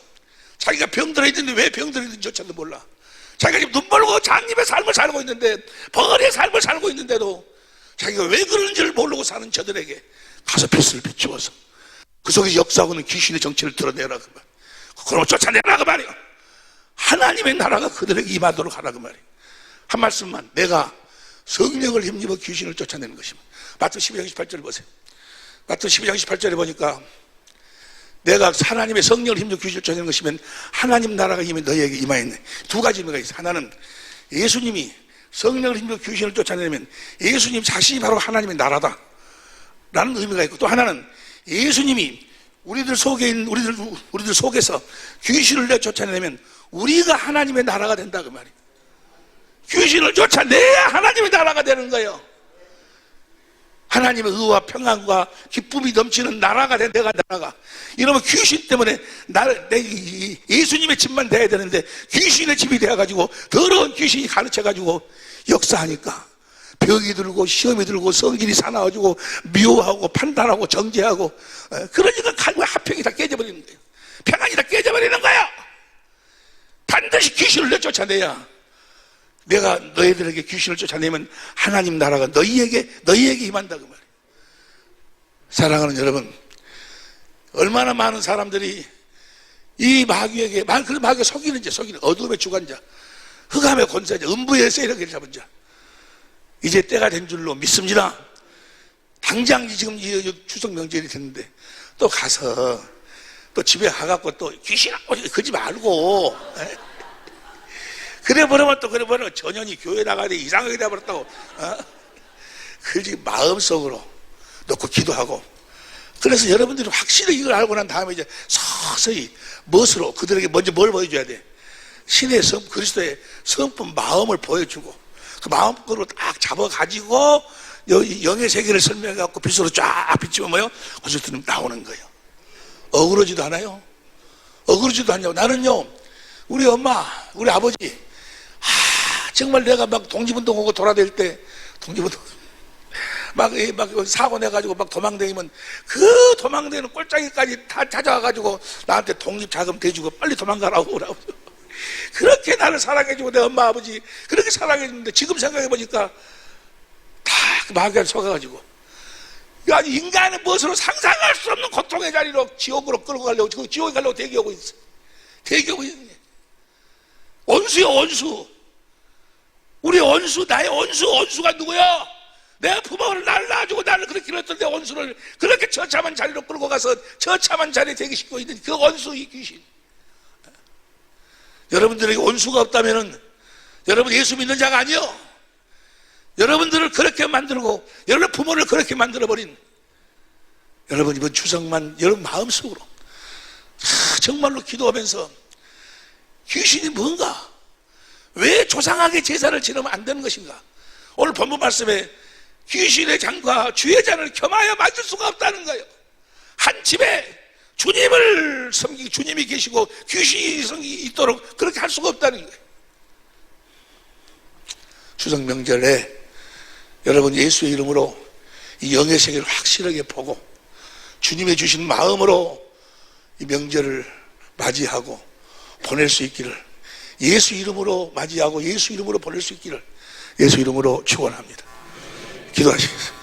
S1: 자기가 병들어 있는데 왜 병들어 있는지조차도 몰라. 자기가 지금 눈 멀고 장님의 삶을 살고 있는데 벙어리의 삶을 살고 있는데도 자기가 왜 그런지를 모르고 사는 저들에게 가서 빛을 비추어서 그 속에 역사하고는 귀신의 정체를 드러내라 그 말. 그걸 쫓아내라 그 말이야. 하나님의 나라가 그들에게 임하도록 하라 그 말이야. 한 말씀만. 내가 성령을 힘입어 귀신을 쫓아내는 것입니다. 마태 12장 18절을 보세요. 마태 12장 18절에 보니까 내가 하나님의 성령을 힘입어 귀신을 쫓아내는 것이면 하나님 나라가 이미 너희에게 임하였네. 두 가지 의미가 있어요. 하나는 예수님이 성령을 힘입어 귀신을 쫓아내면 예수님 자신이 바로 하나님의 나라다 라는 의미가 있고, 또 하나는 예수님이 우리들 속에 있는 우리들 속에서 귀신을 쫓아내면 우리가 하나님의 나라가 된다 그 말이에요. 귀신을 쫓아내야 하나님의 나라가 되는 거예요. 하나님의 의와 평안과 기쁨이 넘치는 나라가 된 내가 나라가. 이러면 귀신 때문에 예수님의 집만 돼야 되는데 귀신의 집이 되어가지고 더러운 귀신이 가르쳐가지고 역사하니까 벽이 들고 시험이 들고 성질이 사나워지고 미워하고 판단하고 정죄하고, 그러니까 화평이 다 깨져버리는 거예요. 평안이 다 깨져버리는 거예요. 반드시 귀신을 내쫓아내야, 내가 너희들에게 귀신을 쫓아내면 하나님 나라가 너희에게 임한다 그 말이에요. 사랑하는 여러분, 얼마나 많은 사람들이 이 마귀에게, 그 마귀가 속이는 어둠의 주관자, 흑암의 권세자, 음부의 세력을 잡은 자, 이제 때가 된 줄로 믿습니다. 당장 지금 이 추석 명절이 됐는데 또 가서 또 집에 가갖고 또 귀신하고 그러지 말고, 그래 버리면 전현이 교회 나가야 돼 이상하게 돼버렸다고, 그지 마음속으로 놓고 기도하고. 그래서 여러분들이 확실히 이걸 알고 난 다음에 이제 서서히 멋으로 그들에게 먼저 뭘 보여줘야 돼? 신의 성, 그리스도의 성품 마음을 보여주고, 그 마음으로 딱 잡아가지고 영의 세계를 설명해갖고 빛으로 쫙 비치면 뭐요? 어쨌든 나오는 거예요. 어그러지도 않아요. 어그러지도 않냐고. 나는요, 우리 엄마, 우리 아버지, 정말 내가 막 독립운동하고 돌아다닐 때, 막 사고 내가지고 막 도망다니면 그 도망다니는 꼴짝이까지 다 찾아와가지고 나한테 독립자금 대주고 빨리 도망가라고 오라고. 그렇게 나를 사랑해주고 내 엄마 아버지 그렇게 사랑해주는데 지금 생각해보니까 다 그 마귀한테 속아가지고, 아니 인간의 무엇으로 상상할 수 없는 고통의 자리로 지옥으로 끌고 가려고, 지금 지옥에 가려고 대기하고 있어. 대기하고 있네. 원수요, 원수. 우리 원수, 나의 원수가 누구야? 내가 부모를 나를 낳아주고 나를 그렇게 길렀던 내 원수를 그렇게 처참한 자리로 끌고 가서 처참한 자리에 대기시키고 있는 그 원수, 이 귀신. 여러분들에게 원수가 없다면은 여러분 예수 믿는 자가 아니요. 여러분들을 그렇게 만들고 여러분 부모를 그렇게 만들어버린, 여러분 이번 추석만 여러분 마음속으로 정말로 기도하면서 귀신이 뭔가, 왜 조상에게 제사를 지내면 안 되는 것인가? 오늘 본문 말씀에 귀신의 장과 주의 잔을 겸하여 맞을 수가 없다는 거예요. 한 집에 주님을 섬기고 주님이 계시고 귀신이 있도록 그렇게 할 수가 없다는 거예요. 추석 명절에 여러분 예수의 이름으로 이 영의 세계를 확실하게 보고 주님의 주신 마음으로 이 명절을 맞이하고 보낼 수 있기를, 예수 이름으로 맞이하고 예수 이름으로 보낼 수 있기를 예수 이름으로 축원합니다. 기도하시겠습니다.